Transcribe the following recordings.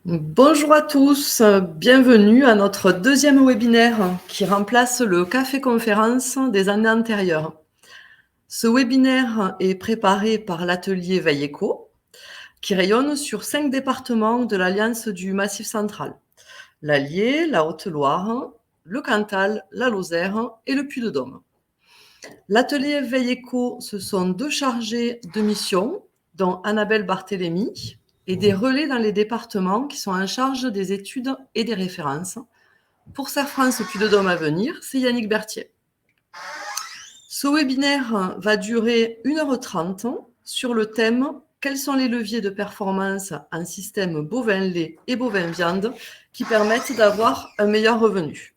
Bonjour à tous, bienvenue à notre deuxième webinaire qui remplace le café conférence des années antérieures. Ce webinaire est préparé par l'atelier Veille Éco qui rayonne sur 5 départements de l'Alliance du Massif central: l'Allier, la Haute-Loire, le Cantal, la Lozère et le Puy-de-Dôme. L'atelier Veille Éco, ce sont 2 chargés de mission, dont Annabelle Barthélémy, et des relais dans les départements qui sont en charge des études et des références. Pour Cerfrance Puy-de-Dôme à venir, c'est Yannick Berthier. Ce webinaire va durer 1h30 sur le thème « Quels sont les leviers de performance en système bovin-lait et bovin-viande qui permettent d'avoir un meilleur revenu ?»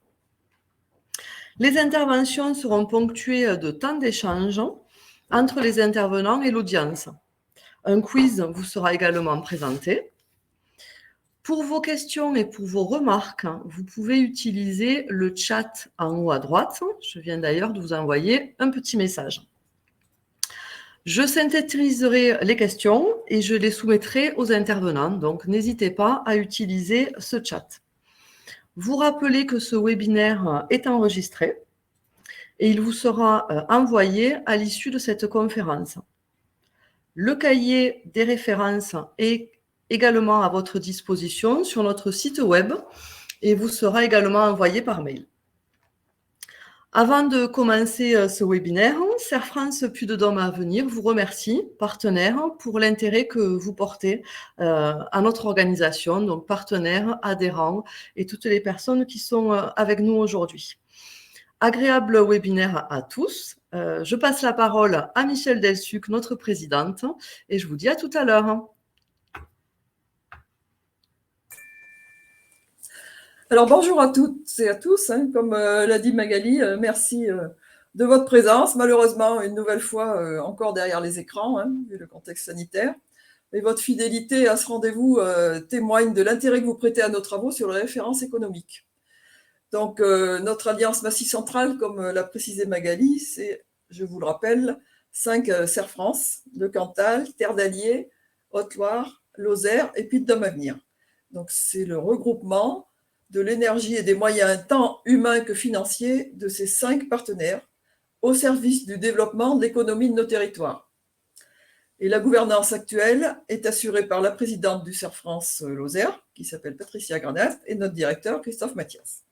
Les interventions seront ponctuées de temps d'échange entre les intervenants et l'audience. Un quiz vous sera également présenté. Pour vos questions et pour vos remarques, vous pouvez utiliser le chat en haut à droite. Je viens d'ailleurs de vous envoyer un petit message. Je synthétiserai les questions et je les soumettrai aux intervenants, donc n'hésitez pas à utiliser ce chat. Vous rappelez que ce webinaire est enregistré et il vous sera envoyé à l'issue de cette conférence. Le cahier des références est également à votre disposition sur notre site web et vous sera également envoyé par mail. Avant de commencer ce webinaire, Cerfrance Puy-de-Dôme à venir vous remercie, partenaires, pour l'intérêt que vous portez à notre organisation, donc partenaires, adhérents et toutes les personnes qui sont avec nous aujourd'hui. Agréable webinaire à tous. Je passe la parole à Michèle Delsuc, notre présidente, et je vous dis à tout à l'heure. Alors bonjour à toutes et à tous, comme l'a dit Magali, merci de votre présence. Malheureusement, une nouvelle fois, encore derrière les écrans, vu le contexte sanitaire. Et votre fidélité à ce rendez-vous témoigne de l'intérêt que vous prêtez à nos travaux sur les références économiques. Donc notre alliance Massif central, comme l'a précisé Magali, c'est, je vous le rappelle, 5 Cerfrance, le Cantal, Terre d'Allier, Haute-Loire, Lozère et Puy-de-Dôme à venir. Donc c'est le regroupement de l'énergie et des moyens tant humains que financiers de ces 5 partenaires au service du développement de l'économie de nos territoires. Et la gouvernance actuelle est assurée par la présidente du Cerfrance Lozère, qui s'appelle Patricia Granat, et notre directeur Christophe Mathias.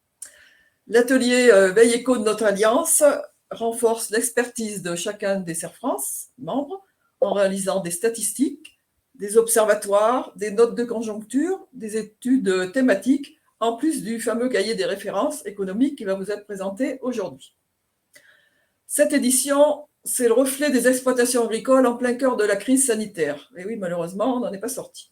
L'atelier Veille Éco de notre alliance renforce l'expertise de chacun des Cerfrance membres en réalisant des statistiques, des observatoires, des notes de conjoncture, des études thématiques, en plus du fameux cahier des références économiques qui va vous être présenté aujourd'hui. Cette édition, c'est le reflet des exploitations agricoles en plein cœur de la crise sanitaire. Et oui, malheureusement, on n'en est pas sorti.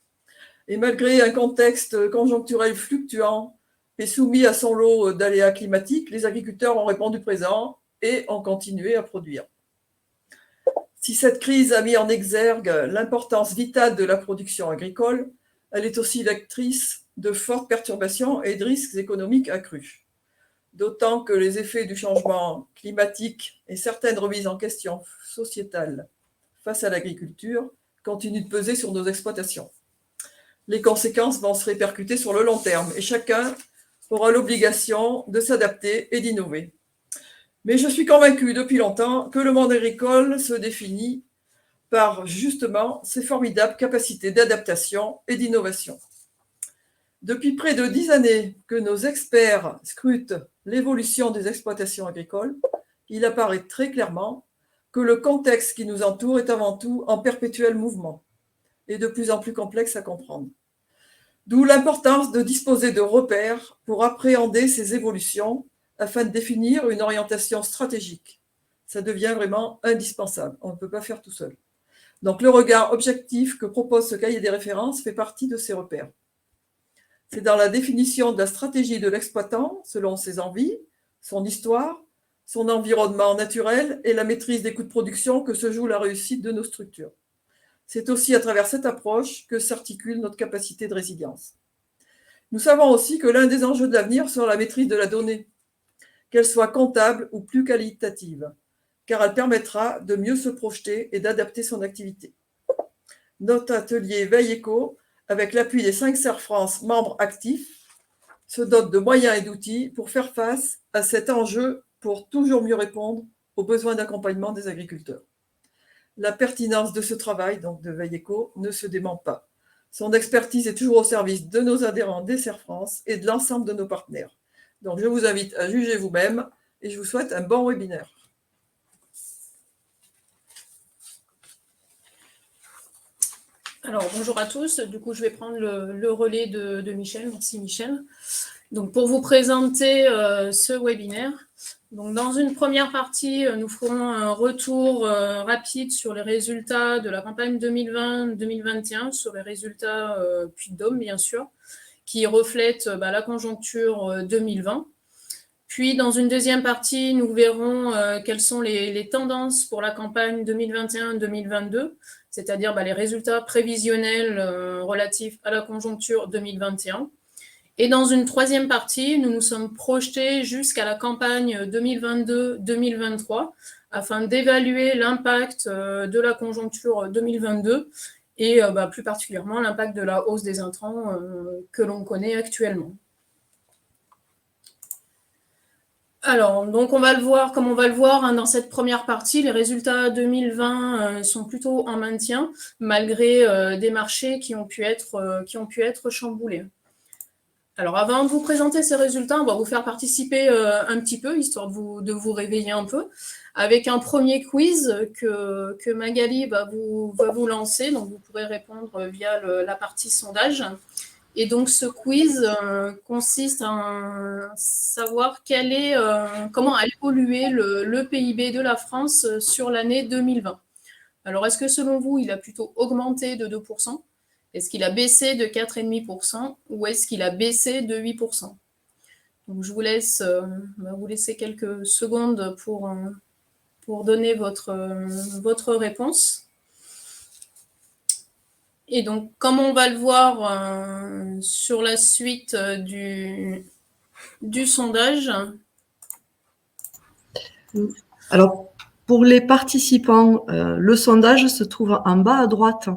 Et malgré un contexte conjoncturel fluctuant et soumis à son lot d'aléas climatiques, les agriculteurs ont répondu présent et ont continué à produire. Si cette crise a mis en exergue l'importance vitale de la production agricole, elle est aussi vectrice de fortes perturbations et de risques économiques accrus. D'autant que les effets du changement climatique et certaines remises en question sociétales face à l'agriculture continuent de peser sur nos exploitations. Les conséquences vont se répercuter sur le long terme et chacun aura l'obligation de s'adapter et d'innover. Mais je suis convaincue depuis longtemps que le monde agricole se définit par justement ses formidables capacités d'adaptation et d'innovation. Depuis près de 10 années que nos experts scrutent l'évolution des exploitations agricoles, il apparaît très clairement que le contexte qui nous entoure est avant tout en perpétuel mouvement et de plus en plus complexe à comprendre. D'où l'importance de disposer de repères pour appréhender ces évolutions afin de définir une orientation stratégique. Ça devient vraiment indispensable, on ne peut pas faire tout seul. Donc le regard objectif que propose ce cahier des références fait partie de ces repères. C'est dans la définition de la stratégie de l'exploitant, selon ses envies, son histoire, son environnement naturel et la maîtrise des coûts de production que se joue la réussite de nos structures. C'est aussi à travers cette approche que s'articule notre capacité de résilience. Nous savons aussi que l'un des enjeux de l'avenir sera la maîtrise de la donnée, qu'elle soit comptable ou plus qualitative, car elle permettra de mieux se projeter et d'adapter son activité. Notre atelier Veille Éco avec l'appui des 5 Serres France membres actifs, se dote de moyens et d'outils pour faire face à cet enjeu pour toujours mieux répondre aux besoins d'accompagnement des agriculteurs. La pertinence de ce travail, donc de Veille Éco, ne se dément pas. Son expertise est toujours au service de nos adhérents des Serres France et de l'ensemble de nos partenaires. Donc je vous invite à juger vous-même et je vous souhaite un bon webinaire. Alors, bonjour à tous. Du coup, je vais prendre le relais de Michel. Merci, Michel. Donc, pour vous présenter ce webinaire, donc, dans une première partie, nous ferons un retour rapide sur les résultats de la campagne 2020-2021, sur les résultats Puy-de-Dôme, bien sûr, qui reflètent la conjoncture 2020. Puis, dans une deuxième partie, nous verrons quelles sont les tendances pour la campagne 2021-2022, c'est-à-dire les résultats prévisionnels relatifs à la conjoncture 2021. Et dans une troisième partie, nous nous sommes projetés jusqu'à la campagne 2022-2023 afin d'évaluer l'impact de la conjoncture 2022 et plus particulièrement l'impact de la hausse des intrants que l'on connaît actuellement. Alors, donc on va le voir, comme on va le voir dans cette première partie, les résultats 2020 sont plutôt en maintien, malgré des marchés qui ont pu être chamboulés. Alors, avant de vous présenter ces résultats, on va vous faire participer un petit peu, histoire de vous réveiller un peu, avec un premier quiz que Magali va vous lancer. Donc, vous pourrez répondre via la partie sondage. Et donc, ce quiz consiste à savoir comment a évolué le PIB de la France sur l'année 2020. Alors, est-ce que selon vous, il a plutôt augmenté de 2%? Est-ce qu'il a baissé de 4,5% ou est-ce qu'il a baissé de 8%? Donc, je vous laisse vous laisser quelques secondes pour donner votre réponse. Et donc, comme on va le voir sur la suite du sondage. Alors, pour les participants, le sondage se trouve en bas à droite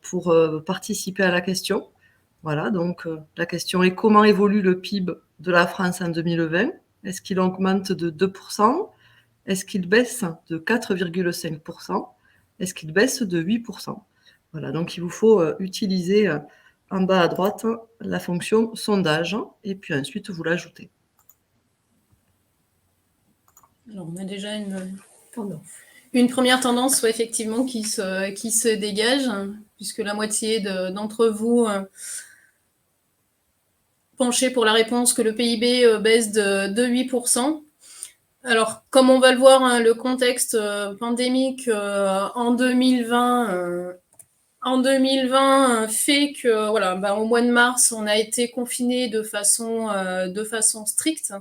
pour participer à la question. Voilà, donc la question est: comment évolue le PIB de la France en 2020? Est-ce qu'il augmente de 2%? Est-ce qu'il baisse de 4,5%? Est-ce qu'il baisse de 8%? Voilà, donc il vous faut utiliser en bas à droite la fonction sondage et puis ensuite vous l'ajoutez. Alors, on a déjà une première tendance effectivement qui se dégage, puisque la moitié d'entre vous penchait pour la réponse que le PIB baisse de 8%. Alors, comme on va le voir, le contexte pandémique en 2020 fait que au mois de mars, on a été confiné de façon stricte.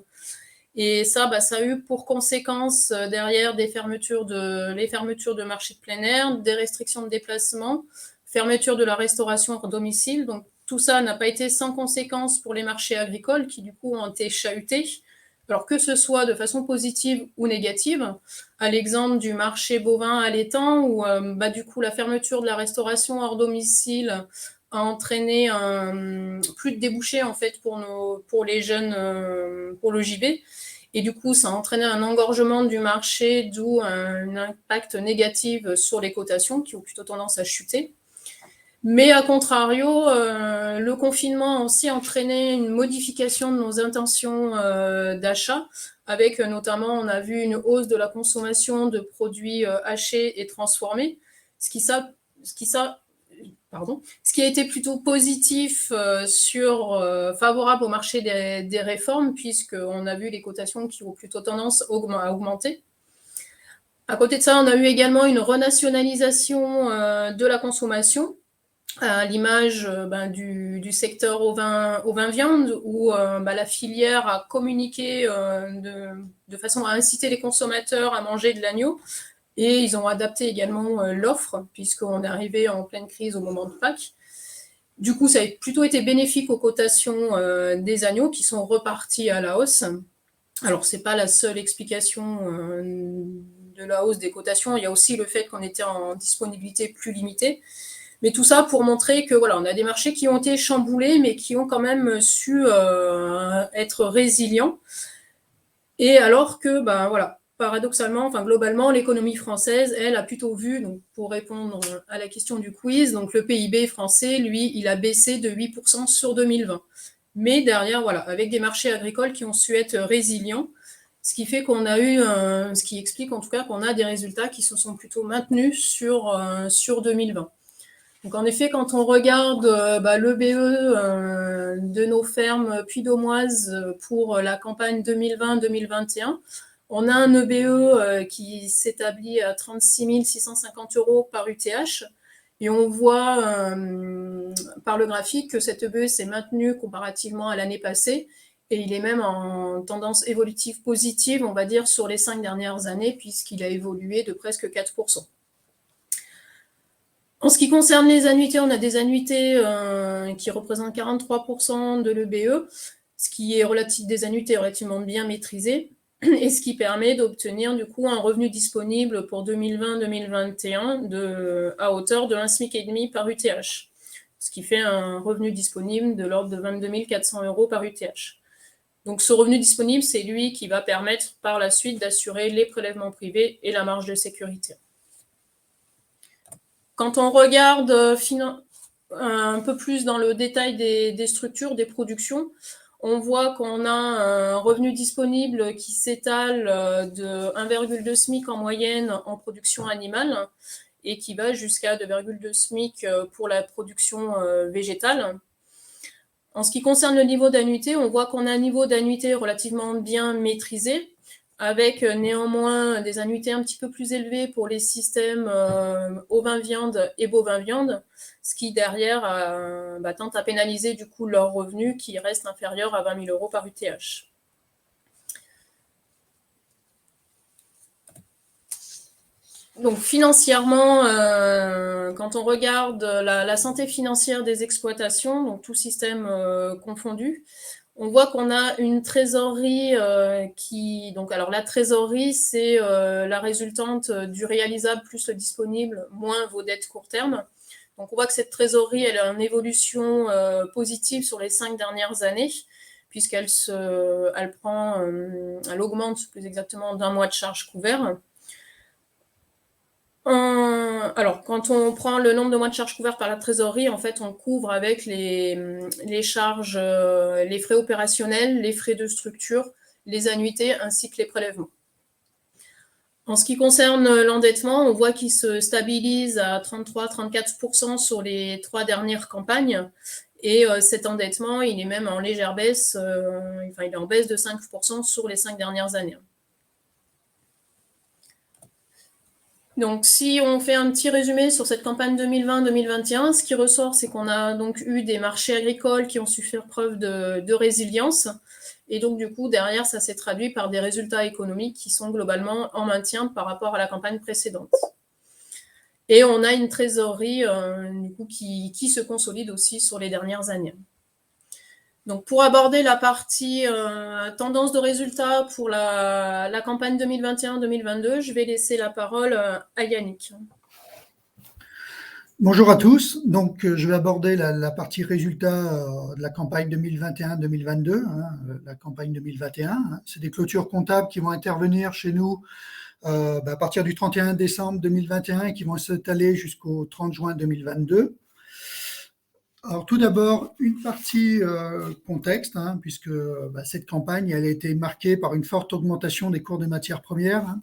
Et ça a eu pour conséquence derrière les fermetures de marchés de plein air, des restrictions de déplacement, fermeture de la restauration hors domicile. Donc tout ça n'a pas été sans conséquence pour les marchés agricoles qui du coup ont été chahutés. Alors que ce soit de façon positive ou négative, à l'exemple du marché bovin allaitant où du coup la fermeture de la restauration hors domicile a entraîné plus de débouchés en fait pour les jeunes pour le JB. Et du coup, ça a entraîné un engorgement du marché, d'où un impact négatif sur les cotations qui ont plutôt tendance à chuter. Mais à contrario, le confinement a aussi entraîné une modification de nos intentions d'achat, avec notamment, on a vu une hausse de la consommation de produits hachés et transformés, ce qui a été plutôt positif favorable au marché des réformes, puisqu'on a vu les cotations qui ont plutôt tendance à augmenter. À côté de ça, on a eu également une renationalisation de la consommation, à l'image du secteur au vin viande, où la filière a communiqué de façon à inciter les consommateurs à manger de l'agneau. Et ils ont adapté également l'offre, puisqu'on est arrivé en pleine crise au moment de Pâques. Du coup, ça a plutôt été bénéfique aux cotations des agneaux qui sont repartis à la hausse. Alors, ce n'est pas la seule explication de la hausse des cotations. Il y a aussi le fait qu'on était en disponibilité plus limitée. Mais tout ça pour montrer que voilà, on a des marchés qui ont été chamboulés, mais qui ont quand même su être résilients. Et alors que, ben voilà, paradoxalement, enfin globalement, l'économie française, elle, a plutôt vu, donc pour répondre à la question du quiz, donc le PIB français, lui, il a baissé de 8% sur 2020. Mais derrière, voilà, avec des marchés agricoles qui ont su être résilients, ce qui fait qu'on a eu, ce qui explique en tout cas qu'on a des résultats qui se sont plutôt maintenus sur 2020. Donc en effet, quand on regarde l'EBE de nos fermes puy-d'Aumoise pour la campagne 2020-2021, on a un EBE qui s'établit à 36 650 € par UTH. Et on voit par le graphique que cet EBE s'est maintenu comparativement à l'année passée. Et il est même en tendance évolutive positive, on va dire, sur les 5 dernières années, puisqu'il a évolué de presque 4%. En ce qui concerne les annuités, on a des annuités qui représentent 43% de l'EBE, ce qui est des annuités relativement bien maîtrisées, et ce qui permet d'obtenir du coup un revenu disponible pour 2020-2021 à hauteur de 1,5 SMIC par UTH, ce qui fait un revenu disponible de l'ordre de 22 400 € par UTH. Donc ce revenu disponible, c'est lui qui va permettre par la suite d'assurer les prélèvements privés et la marge de sécurité. Quand on regarde un peu plus dans le détail des structures, des productions, on voit qu'on a un revenu disponible qui s'étale de 1,2 SMIC en moyenne en production animale et qui va jusqu'à 2,2 SMIC pour la production végétale. En ce qui concerne le niveau d'annuité, on voit qu'on a un niveau d'annuité relativement bien maîtrisé, avec néanmoins des annuités un petit peu plus élevées pour les systèmes ovin-viande et bovin-viande, ce qui derrière tente à pénaliser du coup leurs revenus qui restent inférieurs à 20 000 € par UTH. Donc financièrement, quand on regarde la santé financière des exploitations, donc tout système confondu, on voit qu'on a une trésorerie alors la trésorerie, c'est la résultante du réalisable plus le disponible moins vos dettes court terme. Donc on voit que cette trésorerie, elle a une évolution positive sur les 5 dernières années, puisqu'elle augmente plus exactement d'1 mois de charge couvert. Alors, quand on prend le nombre de mois de charges couverts par la trésorerie, en fait, on couvre avec les charges, les frais opérationnels, les frais de structure, les annuités ainsi que les prélèvements. En ce qui concerne l'endettement, on voit qu'il se stabilise à 33-34% sur les 3 dernières campagnes. Et cet endettement, il est même en légère baisse, il est en baisse de 5% sur les 5 dernières années. Donc, si on fait un petit résumé sur cette campagne 2020-2021, ce qui ressort, c'est qu'on a donc eu des marchés agricoles qui ont su faire preuve de résilience. Et donc, du coup, derrière, ça s'est traduit par des résultats économiques qui sont globalement en maintien par rapport à la campagne précédente. Et on a une trésorerie du coup, qui se consolide aussi sur les dernières années. Donc, pour aborder la partie tendance de résultats pour la campagne 2021-2022, je vais laisser la parole à Yannick. Bonjour à tous. Donc, je vais aborder la partie résultats de la campagne 2021-2022. La campagne 2021, c'est des clôtures comptables qui vont intervenir chez nous à partir du 31 décembre 2021 et qui vont s'étaler jusqu'au 30 juin 2022. Alors tout d'abord, une partie contexte, puisque cette campagne elle a été marquée par une forte augmentation des cours des matières premières.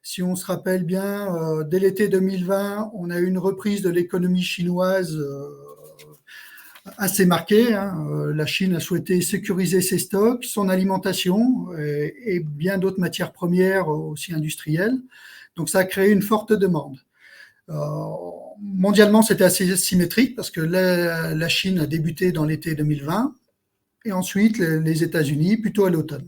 Si on se rappelle bien, dès l'été 2020, on a eu une reprise de l'économie chinoise assez marquée. La Chine a souhaité sécuriser ses stocks, son alimentation et bien d'autres matières premières aussi industrielles. Donc ça a créé une forte demande. Mondialement, c'était assez symétrique parce que la Chine a débuté dans l'été 2020 et ensuite les États-Unis plutôt à l'automne.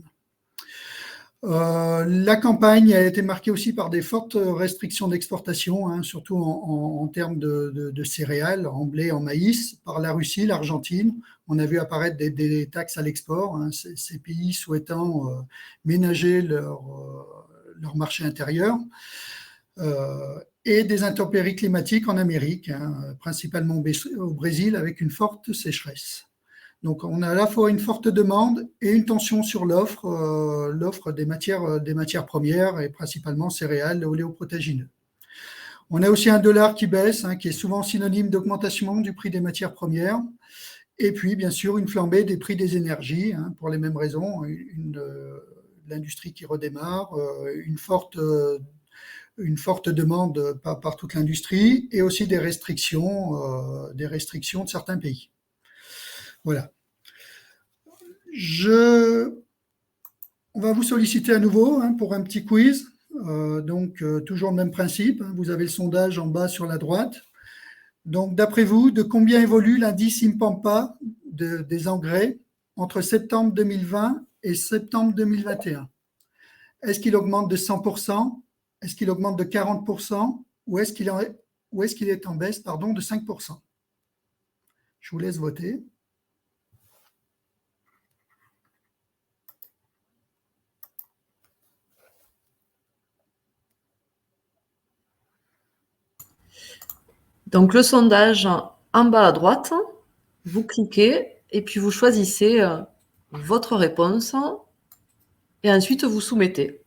La campagne a été marquée aussi par des fortes restrictions d'exportation, surtout en termes de céréales, en blé, en maïs, par la Russie, l'Argentine. On a vu apparaître des taxes à l'export, ces pays souhaitant ménager leur marché intérieur. et des intempéries climatiques en Amérique, principalement au Brésil, avec une forte sécheresse. Donc, on a à la fois une forte demande et une tension sur l'offre des matières premières et principalement céréales oléoprotéagineux. On a aussi un dollar qui baisse, qui est souvent synonyme d'augmentation du prix des matières premières. Et puis, bien sûr, une flambée des prix des énergies, pour les mêmes raisons, l'industrie qui redémarre, une forte demande par toute l'industrie et aussi des restrictions de certains pays. Voilà. On va vous solliciter à nouveau pour un petit quiz. Donc, toujours le même principe. Vous avez le sondage en bas sur la droite. Donc, d'après vous, de combien évolue l'indice Impampa des engrais entre septembre 2020 et septembre 2021? Est-ce qu'il augmente de 100%? Est-ce qu'il augmente de 40%? Ou est-ce qu'il est en baisse de 5%? Je vous laisse voter. Donc, le sondage en bas à droite, vous cliquez et puis vous choisissez votre réponse et ensuite vous soumettez.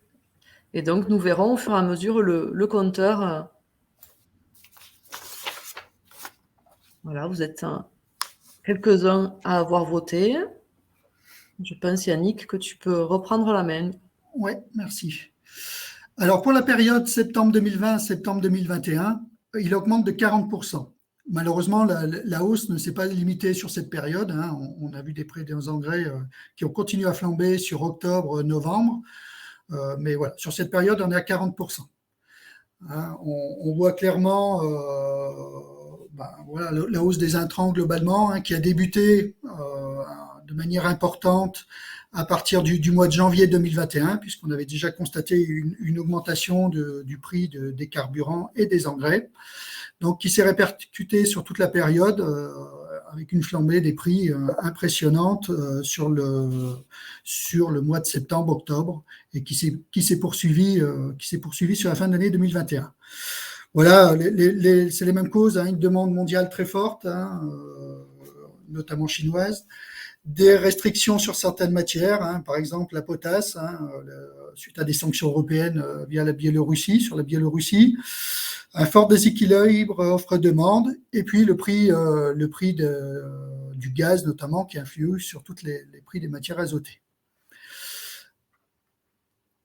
Et donc, nous verrons au fur et à mesure le compteur. Voilà, vous êtes quelques-uns à avoir voté. Je pense, Yannick, que tu peux reprendre la main. Oui, merci. Alors, pour la période septembre 2020 septembre 2021, il augmente de 40%. Malheureusement, la hausse ne s'est pas limitée sur cette période. On a vu des prix des engrais qui ont continué à flamber sur octobre, novembre. Mais voilà, sur cette période, on est à 40%. On voit clairement la hausse des intrants globalement, qui a débuté de manière importante à partir du mois de janvier 2021, puisqu'on avait déjà constaté une augmentation du prix des carburants et des engrais, donc qui s'est répercutée sur toute la période avec une flambée des prix impressionnante sur le mois de septembre-octobre et qui s'est poursuivi sur la fin de l'année 2021. Voilà, c'est les mêmes causes, une demande mondiale très forte, notamment chinoise, des restrictions sur certaines matières, par exemple la potasse, suite à des sanctions européennes via la Biélorussie, sur la Biélorussie, un fort déséquilibre offre-demande, et puis le prix du gaz notamment qui influe sur tous les prix des matières azotées.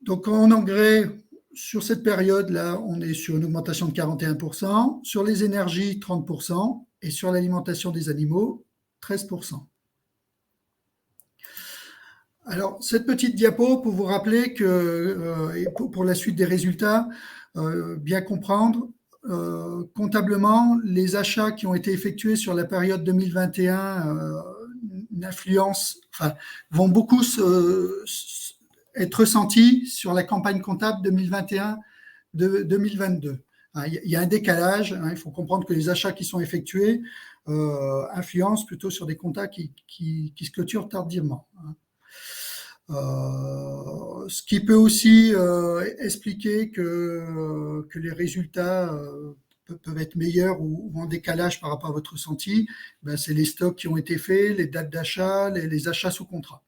Donc en engrais, sur cette période-là, on est sur une augmentation de 41%, sur les énergies 30%, et sur l'alimentation des animaux 13%. Alors, cette petite diapo pour vous rappeler que, pour la suite des résultats, bien comprendre, comptablement, les achats qui ont été effectués sur la période 2021 vont beaucoup être ressentis sur la campagne comptable 2021-2022. Il y a un décalage, il faut comprendre que les achats qui sont effectués influencent plutôt sur des comptes qui se clôturent tardivement. Ce qui peut aussi expliquer que les résultats peuvent être meilleurs ou en décalage par rapport à votre ressenti, c'est les stocks qui ont été faits, les dates d'achat, les achats sous contrat.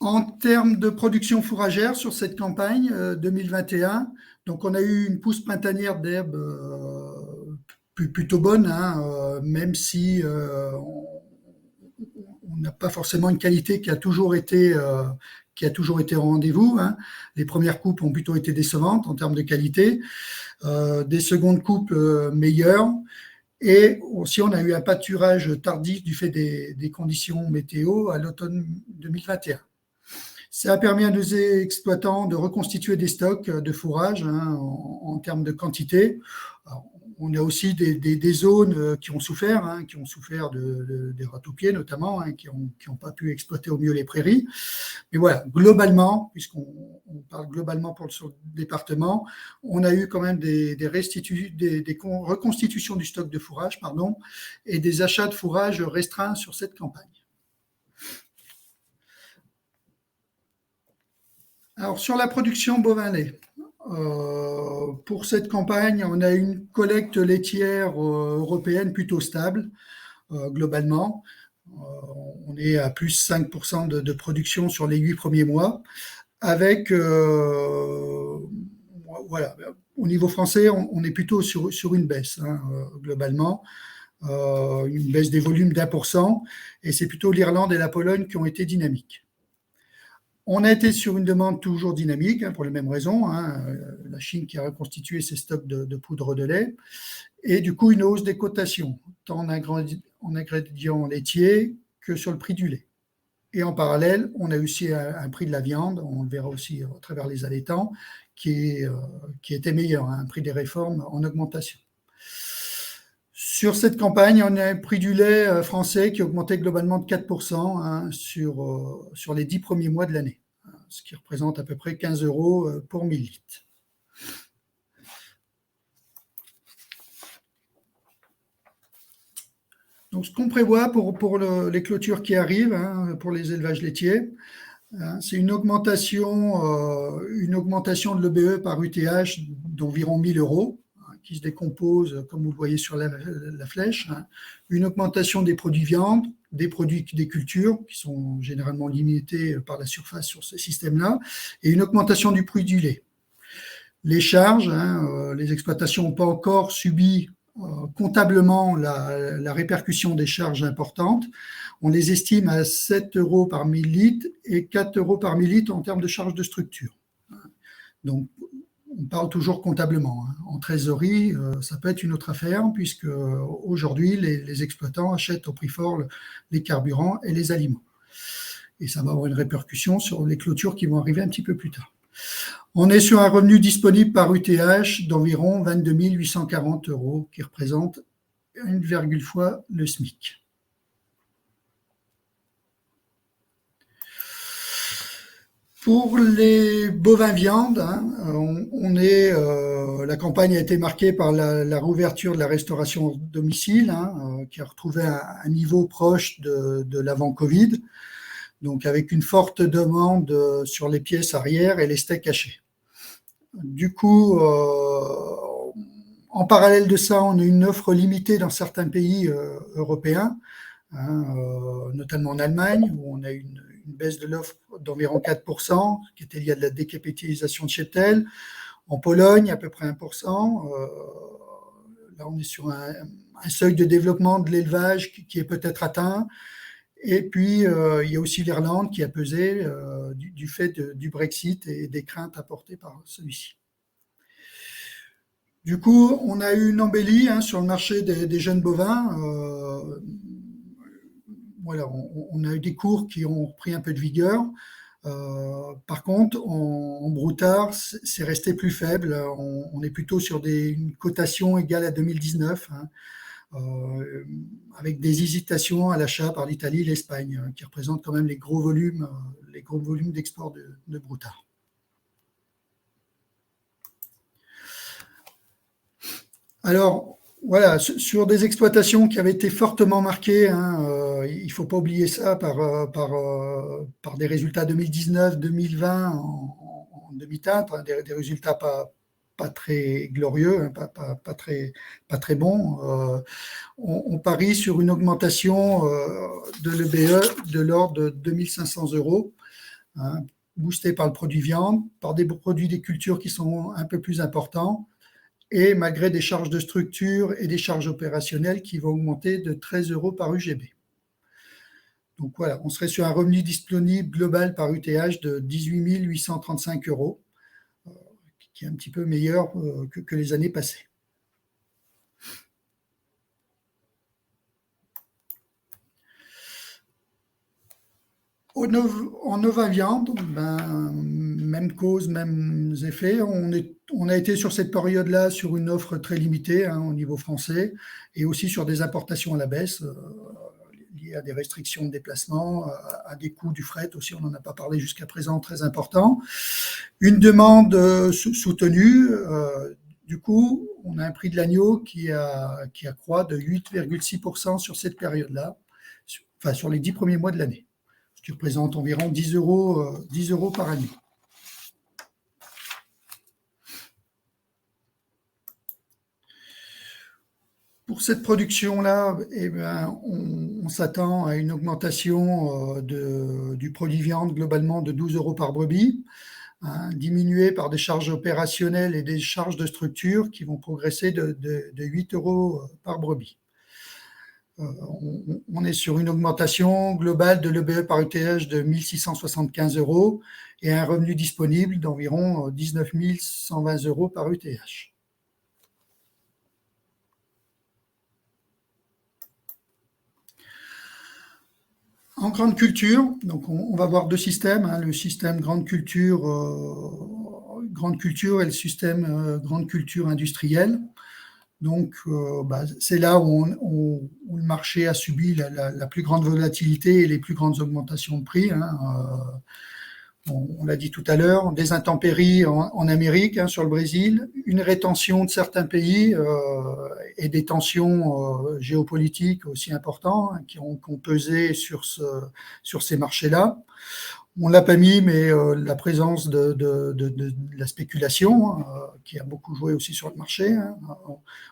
En termes de production fourragère sur cette campagne 2021, donc on a eu une pousse printanière d'herbe plutôt bonne, même si on n'a pas forcément une qualité qui a toujours été au rendez-vous. Les premières coupes ont plutôt été décevantes en termes de qualité, des secondes coupes meilleures, et aussi on a eu un pâturage tardif du fait des conditions météo à l'automne 2021. Ça a permis à nos exploitants de reconstituer des stocks de fourrage en termes de quantité. Alors, on a aussi des zones qui ont souffert, des rats-aux-pieds notamment, qui n'ont pas pu exploiter au mieux les prairies. Mais voilà, globalement, puisqu'on parle globalement sur le département, on a eu quand même des reconstitutions du stock de fourrage, et des achats de fourrage restreints sur cette campagne. Alors, sur la production bovin-lait, pour cette campagne, on a une collecte laitière européenne plutôt stable, globalement. On est à plus 5% de production sur les 8 premiers mois, avec, voilà, au niveau français, on est plutôt sur une baisse, hein, globalement, une baisse des volumes d'1%, et c'est plutôt l'Irlande et la Pologne qui ont été dynamiques. On a été sur une demande toujours dynamique, hein, pour les mêmes raisons, hein, la Chine qui a reconstitué ses stocks de poudre de lait, et du coup une hausse des cotations, tant en ingrédients laitiers que sur le prix du lait. Et en parallèle, on a aussi un prix de la viande, on le verra aussi à travers les allaitants, qui était meilleur, hein, un prix des réformes en augmentation. Sur cette campagne, on a un prix du lait français qui augmentait globalement de 4%, hein, sur les 10 premiers mois de l'année, ce qui représente à peu près 15 € pour 1000 litres. Donc, ce qu'on prévoit pour les clôtures qui arrivent, hein, pour les élevages laitiers, hein, c'est une augmentation de l'EBE par UTH d'environ 1000 €, qui se décompose, comme vous le voyez sur la flèche, hein. Une augmentation des produits viande, des produits des cultures, qui sont généralement limités par la surface sur ces systèmes-là, et une augmentation du prix du lait. Les charges, hein, les exploitations n'ont pas encore subi comptablement la répercussion des charges importantes. On les estime à 7 € par 1000 litres et 4 € par 1000 litres en termes de charges de structure. Donc, on parle toujours comptablement, hein. En trésorerie, ça peut être une autre affaire, puisque aujourd'hui, les exploitants achètent au prix fort les carburants et les aliments. Et ça va avoir une répercussion sur les clôtures qui vont arriver un petit peu plus tard. On est sur un revenu disponible par UTH d'environ 22 840 €, qui représente 1,1 fois le SMIC. Pour les bovins viande, hein, la campagne a été marquée par la réouverture de la restauration au domicile, hein, qui a retrouvé un niveau proche de l'avant-Covid, donc avec une forte demande sur les pièces arrière et les steaks hachés. Du coup, en parallèle de ça, on a une offre limitée dans certains pays européens, hein, notamment en Allemagne, où on a une baisse de l'offre d'environ 4%, qui était liée à de la décapitalisation de cheptel. En Pologne, à peu près 1%. Là, on est sur un seuil de développement de l'élevage qui est peut-être atteint. Et puis, il y a aussi l'Irlande qui a pesé du fait du Brexit et des craintes apportées par celui-ci. Du coup, on a eu une embellie, hein, sur le marché des jeunes bovins. Voilà, on a eu des cours qui ont pris un peu de vigueur. Par contre, en broutard, c'est resté plus faible. On est plutôt sur une cotation égale à 2019, hein, avec des hésitations à l'achat par l'Italie et l'Espagne, qui représentent quand même les gros volumes d'export de broutard. Alors, voilà, sur des exploitations qui avaient été fortement marquées, hein, il ne faut pas oublier ça par des résultats 2019-2020 en demi-teinte, hein, des résultats pas très glorieux, hein, pas très bons. On parie sur une augmentation de l'EBE de l'ordre de 2500 €, hein, boosté par le produit viande, par des produits des cultures qui sont un peu plus importants, et malgré des charges de structure et des charges opérationnelles qui vont augmenter de 13 € par UGB. Donc voilà, on serait sur un revenu disponible global par UTH de 18 835 €, qui est un petit peu meilleur que les années passées. En ovin viande, même cause, mêmes effets. On a été sur cette période-là sur une offre très limitée, hein, au niveau français, et aussi sur des importations à la baisse, liées à des restrictions de déplacement, à des coûts du fret aussi, on n'en a pas parlé jusqu'à présent, très important. Une demande soutenue. Du coup, on a un prix de l'agneau qui accroît de 8,6% sur cette période-là, enfin sur les 10 premiers mois de l'année, qui représente environ 10 € par agneau. pour cette production-là, on s'attend à une augmentation du produit viande globalement de 12 € par brebis, hein, diminué par des charges opérationnelles et des charges de structure qui vont progresser de 8 € par brebis. On est sur une augmentation globale de l'EBE par UTH de 1 675 € et un revenu disponible d'environ 19 120 € par UTH. En grande culture, donc on va voir deux systèmes, hein, le système grande culture et le système grande culture industrielle. Donc, c'est là où le marché a subi la plus grande volatilité et les plus grandes augmentations de prix. Hein. On l'a dit tout à l'heure, des intempéries en Amérique, hein, sur le Brésil, une rétention de certains pays et des tensions géopolitiques aussi importantes, hein, qui ont pesé sur ces marchés-là. On ne l'a pas mis, mais la présence de la spéculation, hein, qui a beaucoup joué aussi sur le marché. Hein.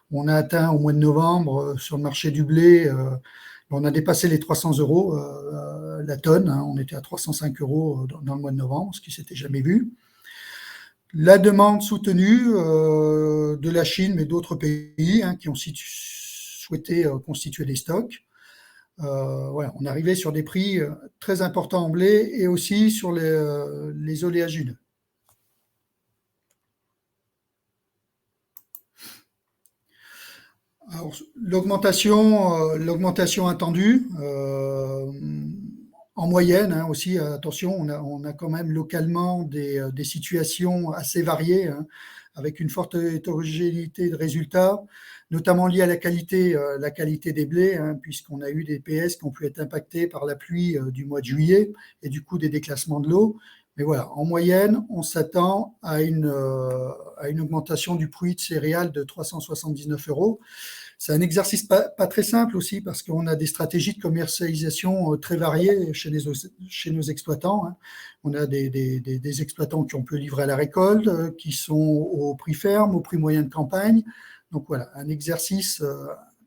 On a atteint au mois de novembre sur le marché du blé, on a dépassé les 300 € la tonne, hein, on était à 305 € dans le mois de novembre, ce qui ne s'était jamais vu. La demande soutenue de la Chine, mais d'autres pays, hein, qui ont souhaité constituer des stocks. Voilà, on arrivait sur des prix très importants en blé et aussi sur les oléagineux. Alors, l'augmentation attendue, en moyenne, hein, aussi, attention, on a quand même localement des situations assez variées, hein, avec une forte hétérogénéité de résultats, notamment liée à la qualité des blés, hein, puisqu'on a eu des PS qui ont pu être impactés par la pluie du mois de juillet et du coup des déclassements de l'eau. Mais voilà, en moyenne, on s'attend à une augmentation du prix de céréales de 379 €. C'est un exercice pas très simple aussi parce qu'on a des stratégies de commercialisation très variées chez nos exploitants. Hein. On a des exploitants qui ont pu livrer à la récolte, qui sont au prix ferme, au prix moyen de campagne. Donc voilà, un exercice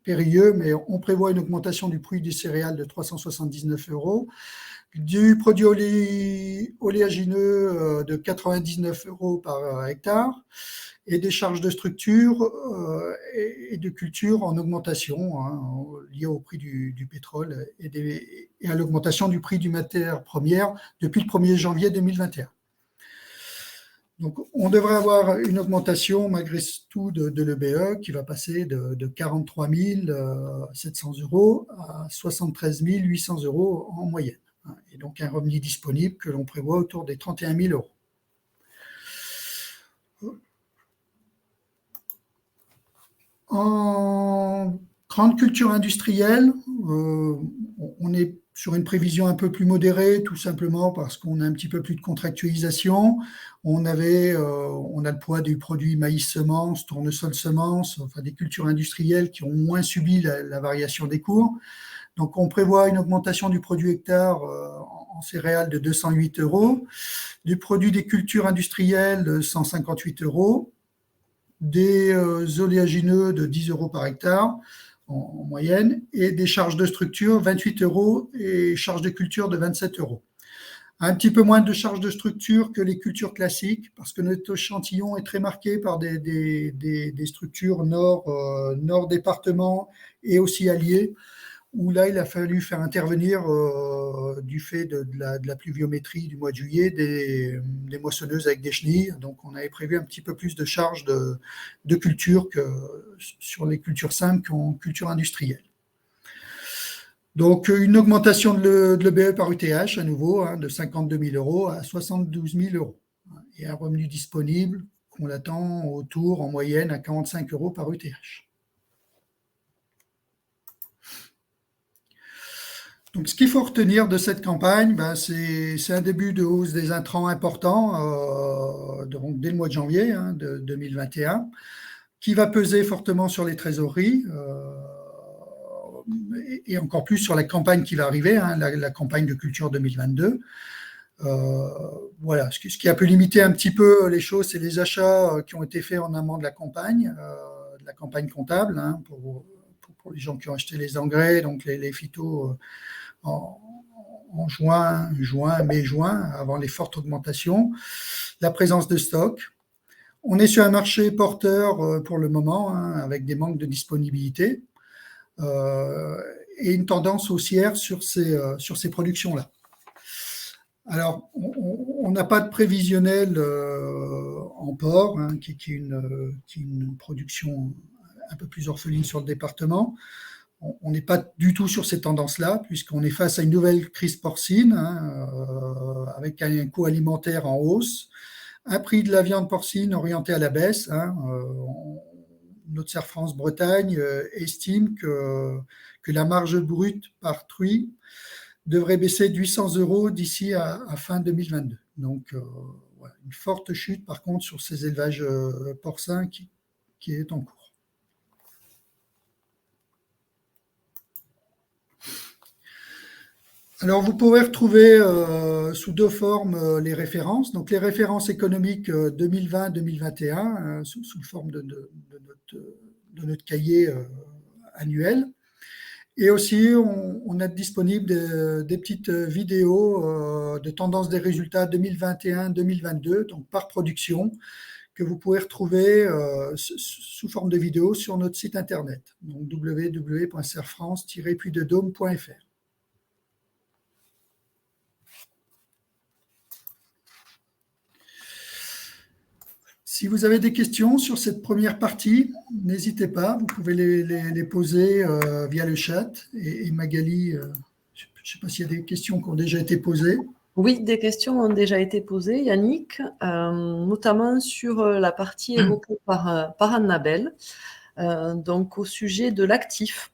périlleux, mais on prévoit une augmentation du prix des céréales de 379 €. Du produit oléagineux de 99 € par hectare et des charges de structure et de culture en augmentation, hein, liées au prix du pétrole et à l'augmentation du prix du matière première depuis le 1er janvier 2021. Donc, on devrait avoir une augmentation malgré tout de l'EBE qui va passer de 43 700 € à 73 800 € en moyenne. Et donc un revenu disponible que l'on prévoit autour des 31 000 €. En grande culture industrielle, on est sur une prévision un peu plus modérée, tout simplement parce qu'on a un petit peu plus de contractualisation. On a le poids du produit maïs-semence, tournesol-semence, enfin des cultures industrielles qui ont moins subi la variation des cours. Donc, on prévoit une augmentation du produit hectare en céréales de 208 €, du produit des cultures industrielles de 158 €, des oléagineux de 10 € par hectare en moyenne, et des charges de structure 28 € et charges de culture de 27 €. Un petit peu moins de charges de structure que les cultures classiques, parce que notre échantillon est très marqué par des structures nord département et aussi alliées, où là, il a fallu faire intervenir, du fait de la pluviométrie du mois de juillet, des moissonneuses avec des chenilles. Donc, on avait prévu un petit peu plus de charges de culture que sur les cultures simples qu'en culture industrielle. Donc, une augmentation de l'EBE par UTH, à nouveau, hein, de 52 000 € à 72 000 €. Et un revenu disponible qu'on attend autour, en moyenne, à 45 € par UTH. Donc, ce qu'il faut retenir de cette campagne, c'est un début de hausse des intrants important dès le mois de janvier, hein, de 2021, qui va peser fortement sur les trésoreries et encore plus sur la campagne qui va arriver, hein, la campagne de culture 2022. Voilà, ce qui a pu limiter un petit peu les choses, c'est les achats qui ont été faits en amont de la campagne comptable, hein, pour pour les gens qui ont acheté les engrais, donc les phytos en juin, mai, juin, avant les fortes augmentations. La présence de stock. On est sur un marché porteur pour le moment, hein, avec des manques de disponibilité et une tendance haussière sur ces productions-là. Alors, on n'a pas de prévisionnel en porc, hein, qui est une production un peu plus orpheline sur le département. On n'est pas du tout sur ces tendances-là, puisqu'on est face à une nouvelle crise porcine, hein, avec un coût alimentaire en hausse, un prix de la viande porcine orienté à la baisse. Hein, notre Serre France Bretagne estime que la marge brute par truie devrait baisser de 800 € d'ici à fin 2022. Donc, voilà, une forte chute, par contre, sur ces élevages porcins qui est en cours. Alors, vous pouvez retrouver sous deux formes les références. Donc, les références économiques 2020-2021, sous forme de notre cahier annuel. Et aussi, on a disponible des petites vidéos de tendance des résultats 2021-2022, donc par production, que vous pouvez retrouver sous forme de vidéo sur notre site internet, donc www.serfrance-puydedôme.fr. Si vous avez des questions sur cette première partie, n'hésitez pas, vous pouvez les poser via le chat. Et Magali, je ne sais pas s'il y a des questions qui ont déjà été posées. Oui, des questions ont déjà été posées, Yannick, notamment sur la partie évoquée par Annabelle, donc au sujet de l'actif.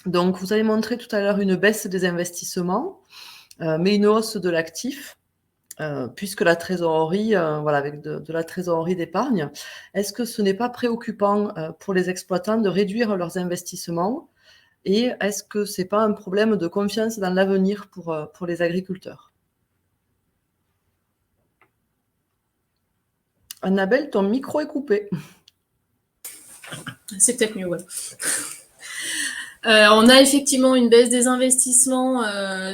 Donc, vous avez montré tout à l'heure une baisse des investissements, mais une hausse de l'actif. Puisque la trésorerie, voilà, avec de la trésorerie d'épargne, est-ce que ce n'est pas préoccupant pour les exploitants de réduire leurs investissements et est-ce que ce n'est pas un problème de confiance dans l'avenir pour les agriculteurs? Annabelle, ton micro est coupé. C'est peut-être mieux, ouais. On a effectivement une baisse des investissements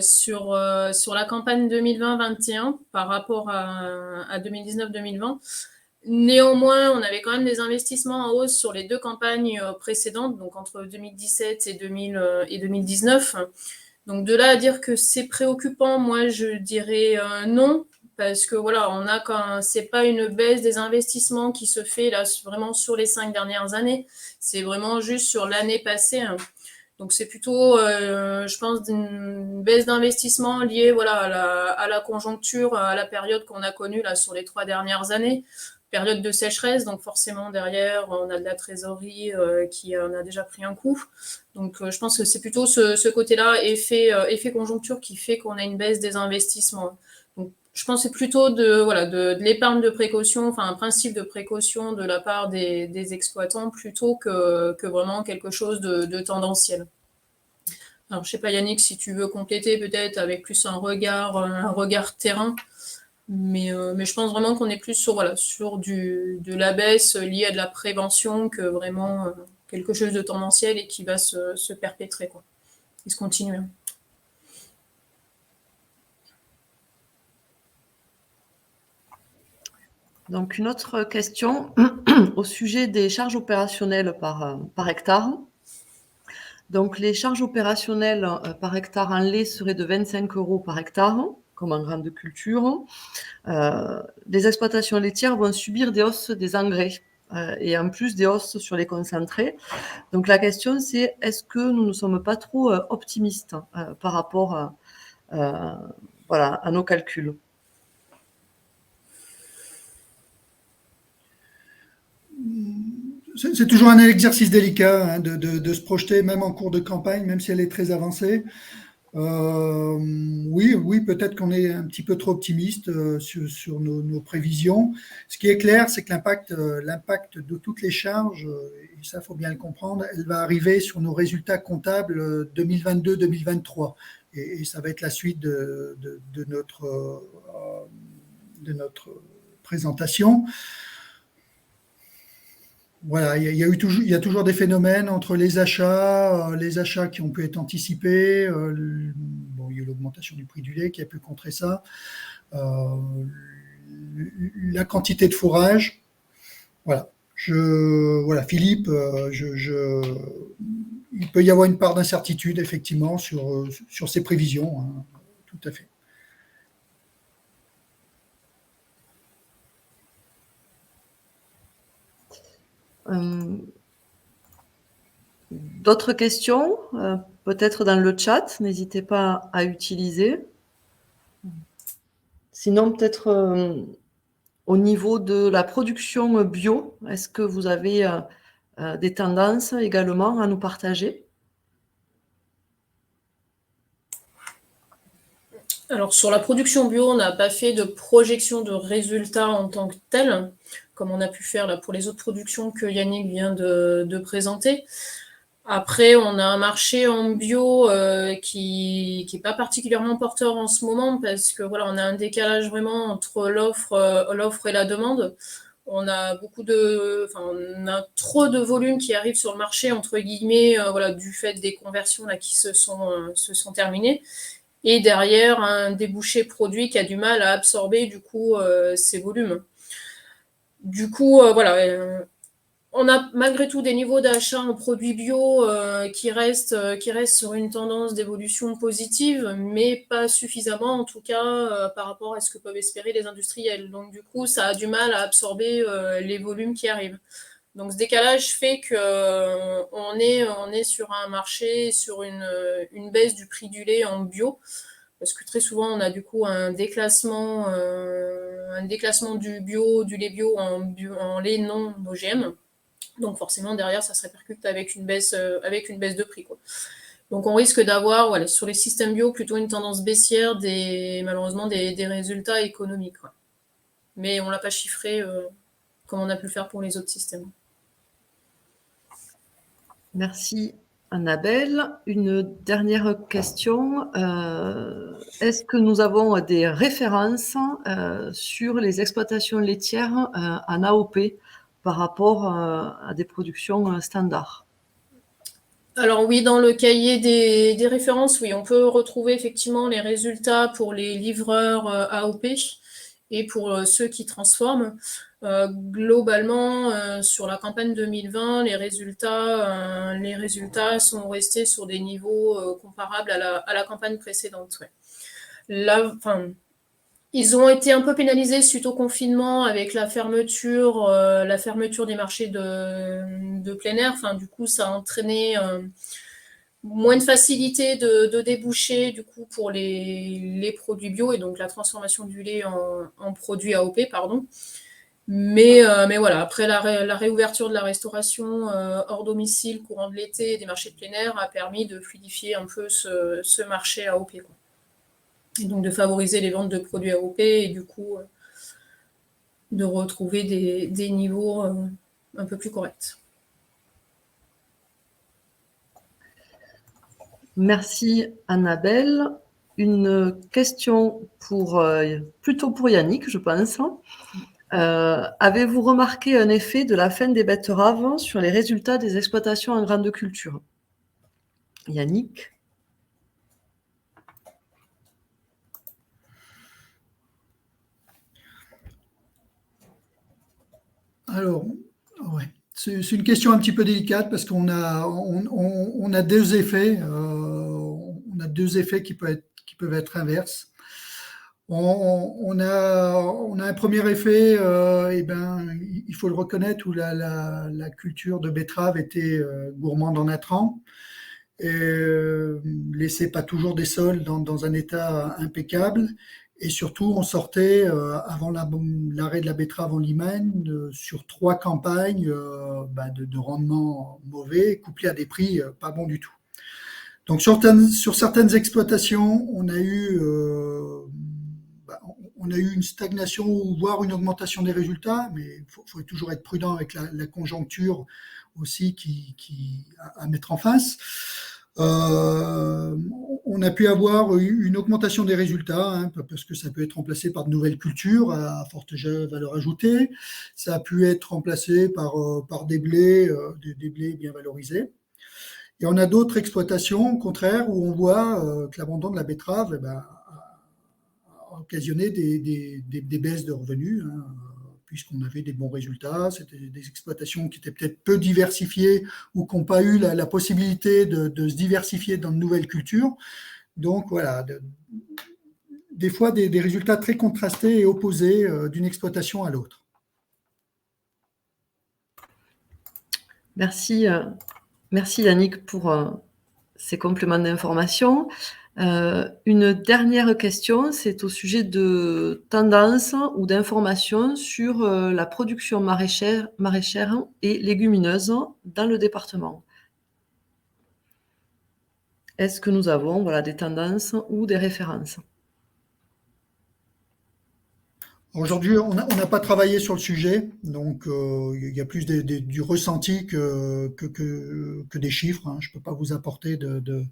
sur la campagne 2020-21 par rapport à 2019-2020. Néanmoins, on avait quand même des investissements en hausse sur les deux campagnes précédentes, donc entre 2017 et 2019. Donc de là à dire que c'est préoccupant, moi je dirais non, parce que voilà, on a quand c'est pas une baisse des investissements qui se fait là vraiment sur les 5 dernières années, c'est vraiment juste sur l'année passée. Donc c'est plutôt, je pense, une baisse d'investissement liée voilà, à la conjoncture, à la période qu'on a connue là, sur les 3 dernières années, période de sécheresse, donc forcément derrière, on a de la trésorerie qui en a déjà pris un coup. Donc je pense que c'est plutôt ce côté-là, effet conjoncture, qui fait qu'on a une baisse des investissements. Donc je pense que c'est plutôt de l'épargne de précaution, enfin un principe de précaution de la part des exploitants plutôt que vraiment quelque chose de tendanciel. Alors je sais pas Yannick si tu veux compléter peut-être avec plus un regard terrain, mais je pense vraiment qu'on est plus sur de la baisse liée à de la prévention que vraiment quelque chose de tendanciel et qui va se perpétrer quoi, et se continuer. Donc, une autre question au sujet des charges opérationnelles par hectare. Donc, les charges opérationnelles par hectare en lait seraient de 25 € par hectare, comme en grande culture. Les exploitations laitières vont subir des hausses des engrais et en plus des hausses sur les concentrés. Donc, la question, c'est est-ce que nous ne sommes pas trop optimistes par rapport à nos calculs? C'est toujours un exercice délicat hein, de se projeter, même en cours de campagne, même si elle est très avancée. Oui, peut-être qu'on est un petit peu trop optimiste sur nos prévisions. Ce qui est clair, c'est que l'impact de toutes les charges, et ça, il faut bien le comprendre, elle va arriver sur nos résultats comptables 2022-2023. Et ça va être la suite de notre présentation. voilà, il y a toujours des phénomènes entre les achats qui ont pu être anticipés. Bon, il y a eu l'augmentation du prix du lait qui a pu contrer ça. La quantité de fourrage. Voilà. Voilà, Philippe, il peut y avoir une part d'incertitude, effectivement, sur ces prévisions, hein, tout à fait. D'autres questions, peut-être dans le chat, n'hésitez pas à utiliser. Sinon, peut-être au niveau de la production bio, est-ce que vous avez des tendances également à nous partager? Alors sur la production bio, on n'a pas fait de projection de résultats en tant que tel, comme on a pu faire là, pour les autres productions que Yannick vient de présenter. Après, on a un marché en bio qui est pas particulièrement porteur en ce moment parce que voilà, on a un décalage vraiment entre l'offre et la demande. On a on a trop de volume qui arrive sur le marché entre guillemets, voilà, du fait des conversions là qui se sont terminées. Et derrière, un débouché produit qui a du mal à absorber du coup ces volumes. Du coup, voilà, on a malgré tout des niveaux d'achat en produits bio qui restent sur une tendance d'évolution positive, mais pas suffisamment en tout cas par rapport à ce que peuvent espérer les industriels. Donc du coup, ça a du mal à absorber les volumes qui arrivent. Donc ce décalage fait qu'on est sur un marché, sur une baisse du prix du lait en bio, parce que très souvent on a du coup un déclassement du lait bio en lait non OGM. Donc forcément derrière ça se répercute avec une baisse de prix, quoi. Donc on risque d'avoir voilà, sur les systèmes bio plutôt une tendance baissière malheureusement des résultats économiques, quoi. Mais on l'a pas chiffré comme on a pu le faire pour les autres systèmes. Merci Annabelle. Une dernière question. Est-ce que nous avons des références sur les exploitations laitières en AOP par rapport à des productions standards? Alors oui, dans le cahier des références, oui, on peut retrouver effectivement les résultats pour les livreurs AOP et pour ceux qui transforment. Globalement, sur la campagne 2020, les résultats sont restés sur des niveaux comparables à la campagne précédente. Ouais. Ils ont été un peu pénalisés suite au confinement avec la fermeture des marchés de plein air. Enfin, du coup, ça a entraîné moins de facilité de déboucher du coup pour les produits bio et donc la transformation du lait en produit AOP, pardon. Mais voilà, après la réouverture de la restauration hors domicile courant de l'été et des marchés de plein air a permis de fluidifier un peu ce marché AOP, quoi. Et donc de favoriser les ventes de produits AOP et du coup de retrouver des niveaux un peu plus corrects. Merci Annabelle. Une question plutôt pour Yannick, je pense. Avez-vous remarqué un effet de la fin des betteraves sur les résultats des exploitations en grande culture? Yannick? Alors, ouais. C'est une question un petit peu délicate parce qu'on a deux effets. On a deux effets qui peuvent être inverses. On a un premier effet, il faut le reconnaître, où la culture de betterave était gourmande en intrants et laissait pas toujours des sols dans un état impeccable. Et surtout, on sortait, avant l'arrêt de la betterave en Limagne, sur 3 campagnes de rendement mauvais, couplés à des prix pas bons du tout. Donc sur certaines exploitations, on a eu une stagnation ou voire une augmentation des résultats, mais il faut toujours être prudent avec la conjoncture aussi à mettre en face. On on a pu avoir une augmentation des résultats, hein, parce que ça peut être remplacé par de nouvelles cultures à forte valeur ajoutée. Ça a pu être remplacé par des blés bien valorisés. Et on a d'autres exploitations, au contraire, où on voit que l'abandon de la betterave a occasionné des baisses de revenus, hein, puisqu'on avait des bons résultats. C'était des exploitations qui étaient peut-être peu diversifiées ou qui n'ont pas eu la possibilité de se diversifier dans de nouvelles cultures. Donc voilà, des fois des résultats très contrastés et opposés d'une exploitation à l'autre. Merci, merci Yannick pour ces compléments d'information. Une dernière question, c'est au sujet de tendances ou d'informations sur la production maraîchère et légumineuse dans le département. Est-ce que nous avons des tendances ou des références? Aujourd'hui, on n'a pas travaillé sur le sujet, donc il y a plus du ressenti que des chiffres, hein. Je ne peux pas vous apporter de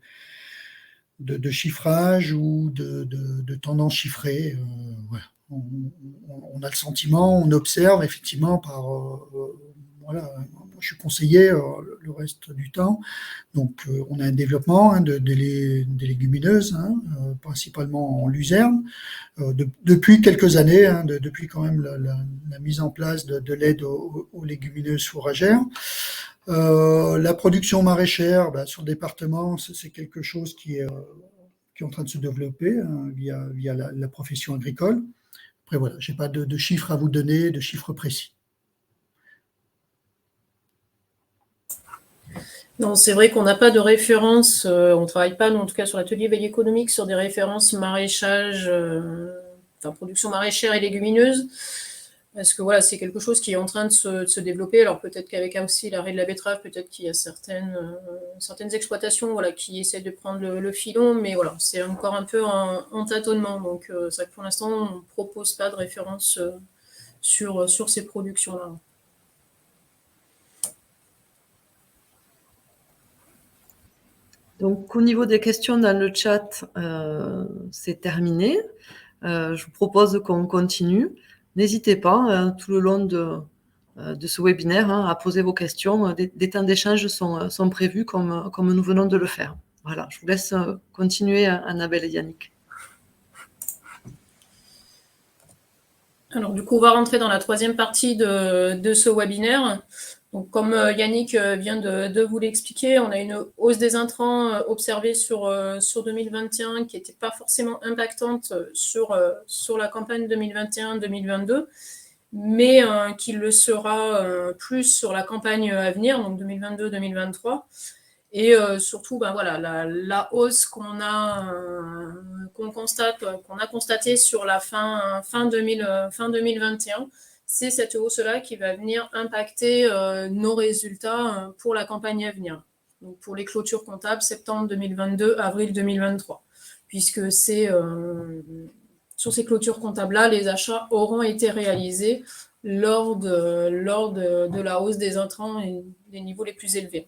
chiffrage ou de tendance chiffrée. Voilà. On a le sentiment, on observe effectivement voilà, je suis conseiller le reste du temps, donc on a un développement des légumineuses, hein, principalement en luzerne, depuis quelques années, hein, depuis quand même la mise en place de l'aide aux légumineuses fourragères. La production maraîchère, sur le département, c'est quelque chose qui est en train de se développer, hein, via la profession agricole. Après, voilà, je n'ai pas de chiffres à vous donner, de chiffres précis. Non, c'est vrai qu'on n'a pas de référence, on ne travaille pas, nous, en tout cas sur l'atelier veille économique, sur des références maraîchage, production maraîchère et légumineuse, parce que voilà, c'est quelque chose qui est en train de se développer. Alors peut-être qu'avec aussi l'arrêt de la betterave, peut-être qu'il y a certaines exploitations qui essaient de prendre le filon, mais voilà, c'est encore un peu en tâtonnement. Donc c'est vrai que pour l'instant, on ne propose pas de référence sur ces productions-là. Donc, au niveau des questions dans le chat, c'est terminé. Je vous propose qu'on continue. N'hésitez pas, tout le long de ce webinaire, hein, à poser vos questions. Des temps d'échange sont prévus comme nous venons de le faire. Voilà, je vous laisse continuer, Annabelle et Yannick. Alors, du coup, on va rentrer dans la troisième partie de ce webinaire. Donc, comme Yannick vient de vous l'expliquer, on a une hausse des intrants observée sur 2021 qui n'était pas forcément impactante sur la campagne 2021-2022, mais qui le sera plus sur la campagne à venir, donc 2022-2023. Et surtout, la hausse qu'on a constatée sur la fin 2021, c'est cette hausse-là qui va venir impacter nos résultats pour la campagne à venir. Donc pour les clôtures comptables, septembre 2022, avril 2023. Puisque sur ces clôtures comptables-là, les achats auront été réalisés lors de la hausse des intrants et des niveaux les plus élevés.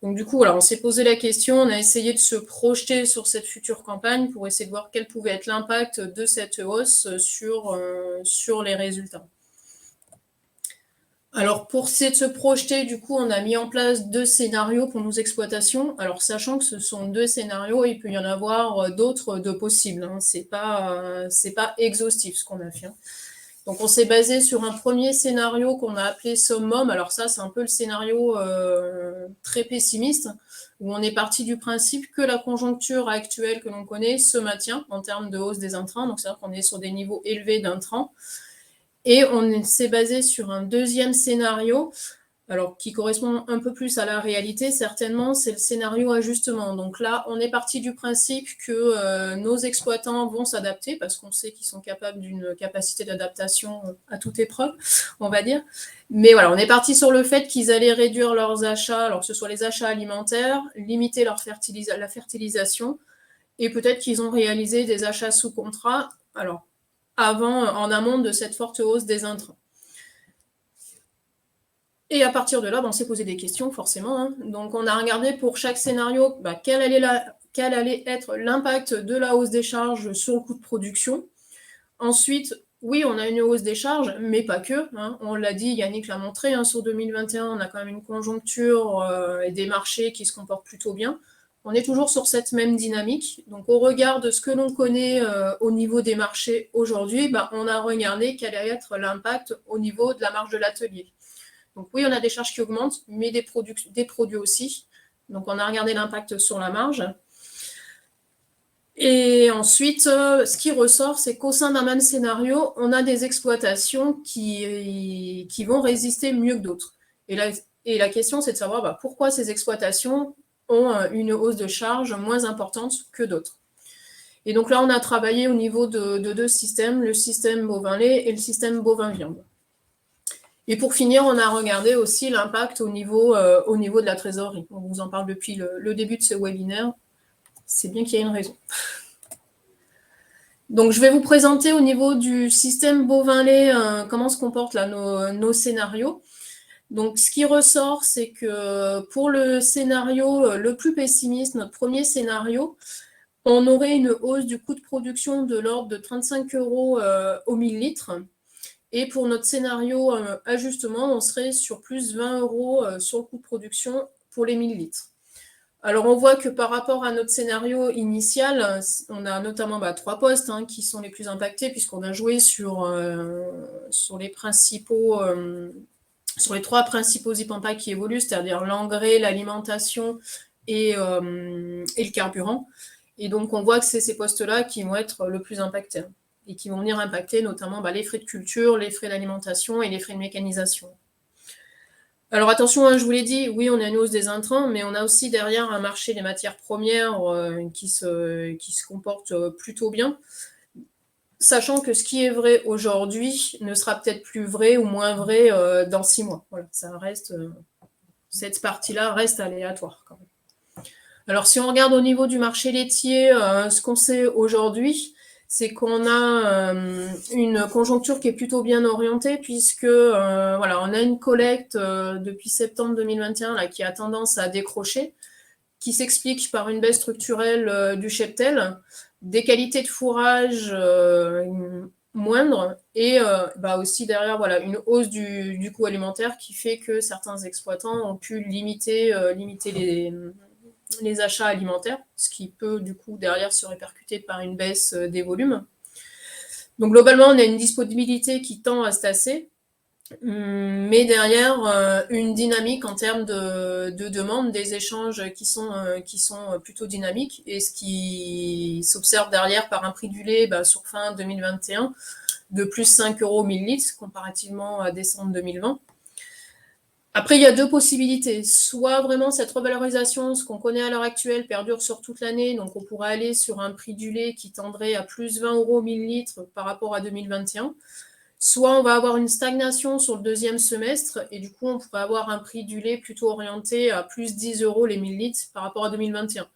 Donc du coup, voilà, on s'est posé la question, on a essayé de se projeter sur cette future campagne pour essayer de voir quel pouvait être l'impact de cette hausse sur les résultats. Alors, pour essayer de se projeter, du coup, on a mis en place 2 scénarios pour nos exploitations. Alors, sachant que ce sont 2 scénarios, il peut y en avoir d'autres de possibles, hein. C'est pas exhaustif ce qu'on a fait, hein. Donc, on s'est basé sur un premier scénario qu'on a appelé summum. Alors ça, c'est un peu le scénario très pessimiste, où on est parti du principe que la conjoncture actuelle que l'on connaît se maintient en termes de hausse des intrants. Donc, c'est-à-dire qu'on est sur des niveaux élevés d'intrants. Et on s'est basé sur un deuxième scénario, alors qui correspond un peu plus à la réalité, certainement, c'est le scénario ajustement. Donc là, on est parti du principe que nos exploitants vont s'adapter, parce qu'on sait qu'ils sont capables d'une capacité d'adaptation à toute épreuve, on va dire. Mais voilà, on est parti sur le fait qu'ils allaient réduire leurs achats, alors que ce soit les achats alimentaires, limiter la fertilisation, et peut-être qu'ils ont réalisé des achats sous contrat, alors en amont de cette forte hausse des intrants. Et à partir de là, on s'est posé des questions, forcément, hein. Donc, on a regardé pour chaque scénario quelle allait quel allait être l'impact de la hausse des charges sur le coût de production. Ensuite, oui, on a une hausse des charges, mais pas que. On l'a dit, Yannick l'a montré, sur 2021, on a quand même une conjoncture et des marchés qui se comportent plutôt bien. On est toujours sur cette même dynamique. Donc, au regard de ce que l'on connaît au niveau des marchés aujourd'hui, on a regardé quel allait être l'impact au niveau de la marge de l'atelier. Donc, oui, on a des charges qui augmentent, mais des produits aussi. Donc, on a regardé l'impact sur la marge. Et ensuite, ce qui ressort, c'est qu'au sein d'un même scénario, on a des exploitations qui vont résister mieux que d'autres. Et la question, c'est de savoir pourquoi ces exploitations ont une hausse de charge moins importante que d'autres. Et donc là, on a travaillé au niveau de 2 systèmes, le système bovin-lait et le système bovin-viande. Et pour finir, on a regardé aussi l'impact au niveau de la trésorerie. On vous en parle depuis le début de ce webinaire. C'est bien qu'il y ait une raison. Donc, je vais vous présenter au niveau du système bovin-lait comment se comportent là, nos scénarios. Donc, ce qui ressort, c'est que pour le scénario le plus pessimiste, notre premier scénario, on aurait une hausse du coût de production de l'ordre de 35 € au millilitre. Et pour notre scénario ajustement, on serait sur plus 20 € sur le coût de production pour les millilitres. Alors, on voit que par rapport à notre scénario initial, on a notamment 3 postes qui sont les plus impactés puisqu'on a joué sur les 3 principaux impacts qui évoluent, c'est-à-dire l'engrais, l'alimentation et le carburant. Et donc, on voit que c'est ces postes-là qui vont être le plus impactés et qui vont venir impacter notamment les frais de culture, les frais d'alimentation et les frais de mécanisation. Alors attention, je vous l'ai dit, oui, on a une hausse des intrants, mais on a aussi derrière un marché des matières premières qui se comporte plutôt bien, sachant que ce qui est vrai aujourd'hui ne sera peut-être plus vrai ou moins vrai dans 6 mois. Voilà, ça reste, cette partie-là reste aléatoire quand même. Alors si on regarde au niveau du marché laitier, ce qu'on sait aujourd'hui, c'est qu'on a une conjoncture qui est plutôt bien orientée puisque on a une collecte depuis septembre 2021 là, qui a tendance à décrocher, qui s'explique par une baisse structurelle du cheptel, des qualités de fourrage moindres et aussi derrière une hausse du coût alimentaire qui fait que certains exploitants ont pu limiter les achats alimentaires, ce qui peut du coup derrière se répercuter par une baisse des volumes. Donc globalement, on a une disponibilité qui tend à se tasser, mais derrière une dynamique en termes de demande, des échanges qui sont plutôt dynamiques, et ce qui s'observe derrière par un prix du lait sur fin 2021 de plus 5 € au millilitre comparativement à décembre 2020. Après, il y a 2 possibilités. Soit vraiment cette revalorisation, ce qu'on connaît à l'heure actuelle, perdure sur toute l'année. Donc, on pourrait aller sur un prix du lait qui tendrait à plus 20 € au millilitre par rapport à 2021. Soit on va avoir une stagnation sur le 2e semestre et du coup, on pourrait avoir un prix du lait plutôt orienté à plus 10 € les millilitres par rapport à 2021.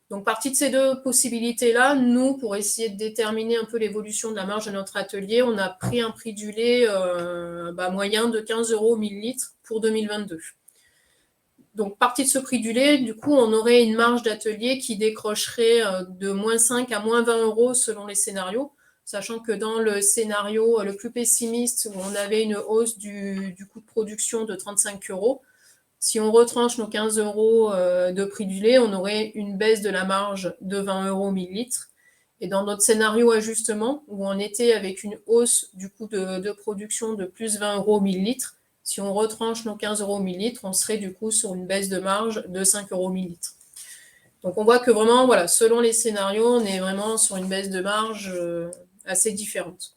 Donc, partie de ces 2 possibilités-là, nous, pour essayer de déterminer un peu l'évolution de la marge de notre atelier, on a pris un prix du lait moyen de 15 € au millilitre pour 2022. Donc, partie de ce prix du lait, du coup, on aurait une marge d'atelier qui décrocherait de moins 5 à moins 20 € selon les scénarios, sachant que dans le scénario le plus pessimiste, où on avait une hausse du coût de production de 35 €, si on retranche nos 15 € de prix du lait, on aurait une baisse de la marge de 20 € au millilitre. Et dans notre scénario ajustement, où on était avec une hausse du coût de production de plus 20 € au millilitre, si on retranche nos 15 € au millilitre, on serait du coup sur une baisse de marge de 5 € au millilitre. Donc on voit que vraiment, selon les scénarios, on est vraiment sur une baisse de marge assez différente.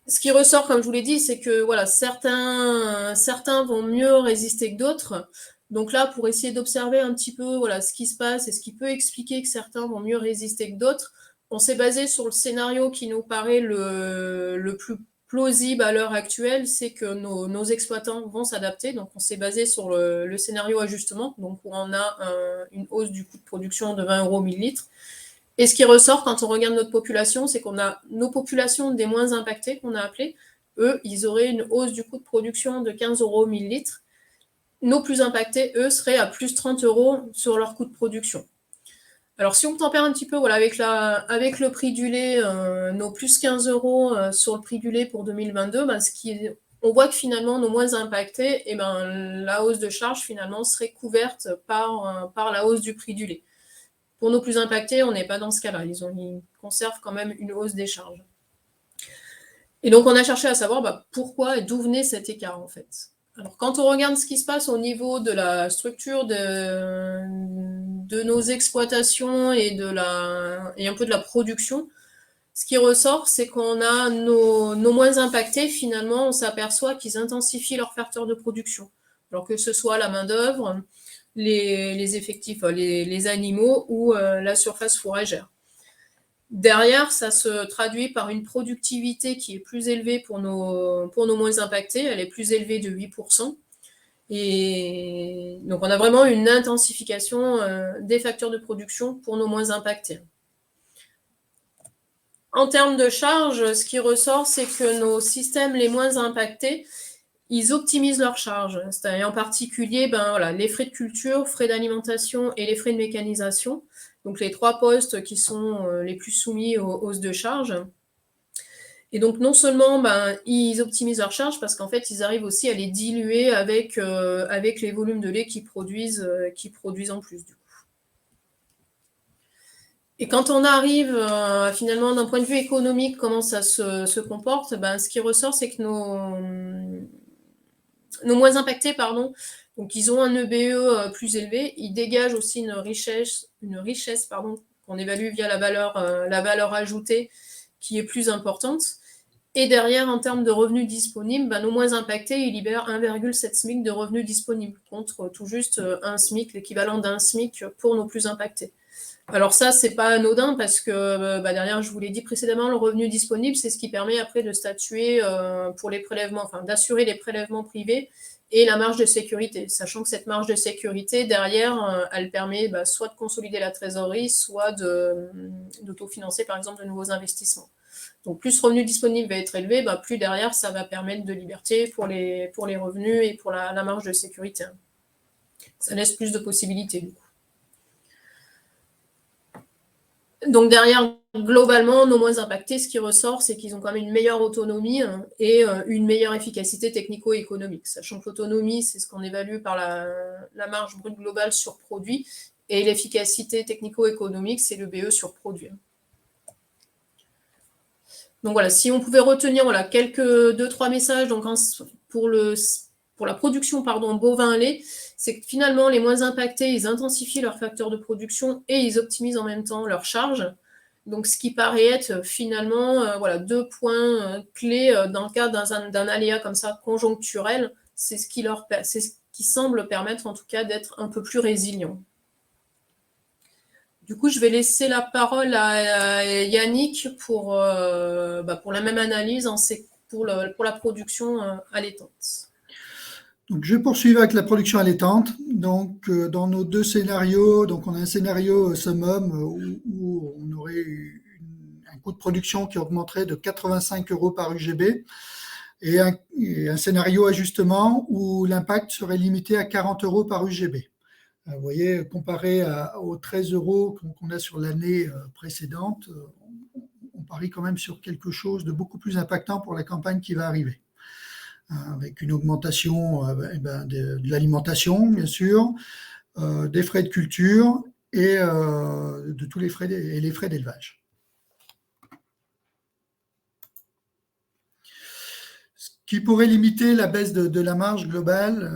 Ce qui ressort, comme je vous l'ai dit, c'est que certains vont mieux résister que d'autres. Donc là, pour essayer d'observer un petit peu ce qui se passe et ce qui peut expliquer que certains vont mieux résister que d'autres, on s'est basé sur le scénario qui nous paraît le plus plausible à l'heure actuelle, c'est que nos exploitants vont s'adapter. Donc on s'est basé sur le scénario ajustement, donc où on a une hausse du coût de production de 20 € au millilitre. Et ce qui ressort quand on regarde notre population, c'est qu'on a nos populations des moins impactées, qu'on a appelées. Eux, ils auraient une hausse du coût de production de 15 € au millilitre. nos plus impactés, eux, seraient à plus 30 € sur leur coût de production. Alors, si on tempère un petit peu voilà, avec le prix du lait, nos plus 15 € sur le prix du lait pour 2022, ben, on voit que finalement, nos moins impactés, eh ben, la hausse de charge, finalement, serait couverte par la hausse du prix du lait. Pour nos plus impactés, on n'est pas dans ce cas-là. Ils conservent quand même une hausse des charges. Et donc, on a cherché à savoir pourquoi et d'où venait cet écart, en fait. Alors, quand on regarde ce qui se passe au niveau de la structure de nos exploitations et un peu de la production, ce qui ressort, c'est qu'on a nos moins impactés, finalement, on s'aperçoit qu'ils intensifient leurs facteurs de production. Alors que ce soit la main-d'œuvre, les effectifs, les animaux ou la surface fourragère. Derrière, ça se traduit par une productivité qui est plus élevée pour nos moins impactés. Elle est plus élevée de 8%. Et donc, on a vraiment une intensification des facteurs de production pour nos moins impactés. En termes de charges, ce qui ressort, c'est que nos systèmes les moins impactés, ils optimisent leurs charges. C'est-à-dire en particulier les frais de culture, frais d'alimentation et les frais de mécanisation. Donc, les 3 postes qui sont les plus soumis aux hausses de charges. Et donc, non seulement ils optimisent leurs charges, parce qu'en fait, ils arrivent aussi à les diluer avec les volumes de lait qu'ils produisent en plus, du coup. Et quand on arrive finalement d'un point de vue économique, comment ça se comporte, ce qui ressort, c'est que nos moins impactés, donc ils ont un EBE plus élevé, ils dégagent aussi une richesse qu'on évalue via la valeur ajoutée qui est plus importante. Et derrière, en termes de revenus disponibles, nos moins impactés, ils libèrent 1,7 SMIC de revenus disponibles contre tout juste un SMIC, l'équivalent d'un SMIC pour nos plus impactés. Alors ça, c'est pas anodin parce que derrière, je vous l'ai dit précédemment, le revenu disponible, c'est ce qui permet après de statuer pour les prélèvements, d'assurer les prélèvements privés et la marge de sécurité, sachant que cette marge de sécurité, derrière, elle permet soit de consolider la trésorerie, soit d'autofinancer, par exemple, de nouveaux investissements. Donc, plus ce revenu disponible va être élevé, plus derrière, ça va permettre de liberté pour les revenus et pour la marge de sécurité. Ça laisse plus de possibilités, du coup. Donc derrière, globalement, nos moins impactés, ce qui ressort, c'est qu'ils ont quand même une meilleure autonomie et une meilleure efficacité technico-économique. Sachant que l'autonomie, c'est ce qu'on évalue par la marge brute globale sur produit, et l'efficacité technico-économique, c'est le BE sur produit. Donc voilà, si on pouvait retenir quelques 2-3 messages donc, pour la production bovin-lait, c'est que finalement, les moins impactés, ils intensifient leurs facteurs de production et ils optimisent en même temps leurs charges. Donc, ce qui paraît être finalement 2 points clés dans le cas d'un aléa comme ça conjoncturel, c'est ce qui semble permettre en tout cas d'être un peu plus résilient. Du coup, je vais laisser la parole à Yannick pour la même analyse pour la production allaitante. Donc, je vais poursuivre avec la production allaitante. Donc, dans nos 2 scénarios, donc on a un scénario summum où on aurait un coût de production qui augmenterait de 85 € par UGB et un scénario ajustement où l'impact serait limité à 40 € par UGB. Vous voyez, comparé aux 13 € qu'on a sur l'année précédente, on parie quand même sur quelque chose de beaucoup plus impactant pour la campagne qui va arriver. Avec une augmentation de l'alimentation, bien sûr, des frais de culture et de tous les frais d'élevage. Ce qui pourrait limiter la baisse de la marge globale,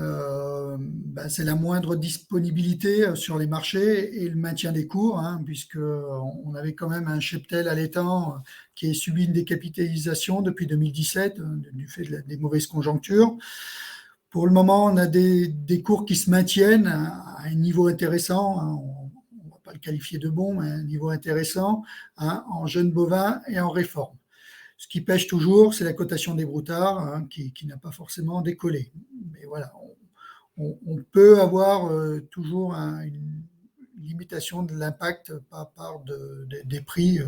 c'est la moindre disponibilité sur les marchés et le maintien des cours, puisqu'on avait quand même un cheptel allaitant qui a subi une décapitalisation depuis 2017 du fait des mauvaises conjonctures. Pour le moment, on a des cours qui se maintiennent à un niveau intéressant, on ne va pas le qualifier de bon, mais un niveau intéressant en jeunes bovins et en réforme. Ce qui pêche toujours, c'est la cotation des broutards qui n'a pas forcément décollé. Mais voilà, on peut avoir toujours une limitation de l'impact par part des prix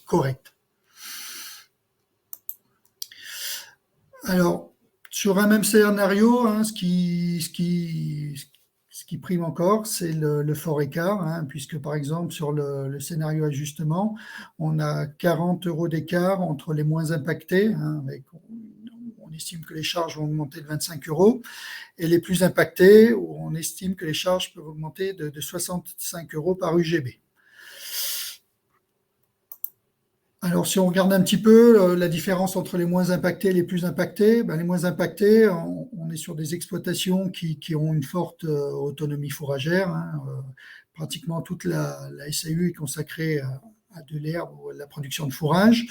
corrects. Alors, Sur un même scénario, hein, ce qui prime encore, c'est le fort écart, hein, puisque par exemple sur le scénario ajustement, on a 40 € d'écart entre les moins impactés, hein, on estime que les charges vont augmenter de 25 €, et les plus impactés, où on estime que les charges peuvent augmenter de 65 € par UGB. Alors, si on regarde un petit peu la différence entre les moins impactés et les plus impactés, les moins impactés, on est sur des exploitations qui ont une forte autonomie fourragère, hein, pratiquement toute la SAU est consacrée à de l'herbe ou à la production de fourrage.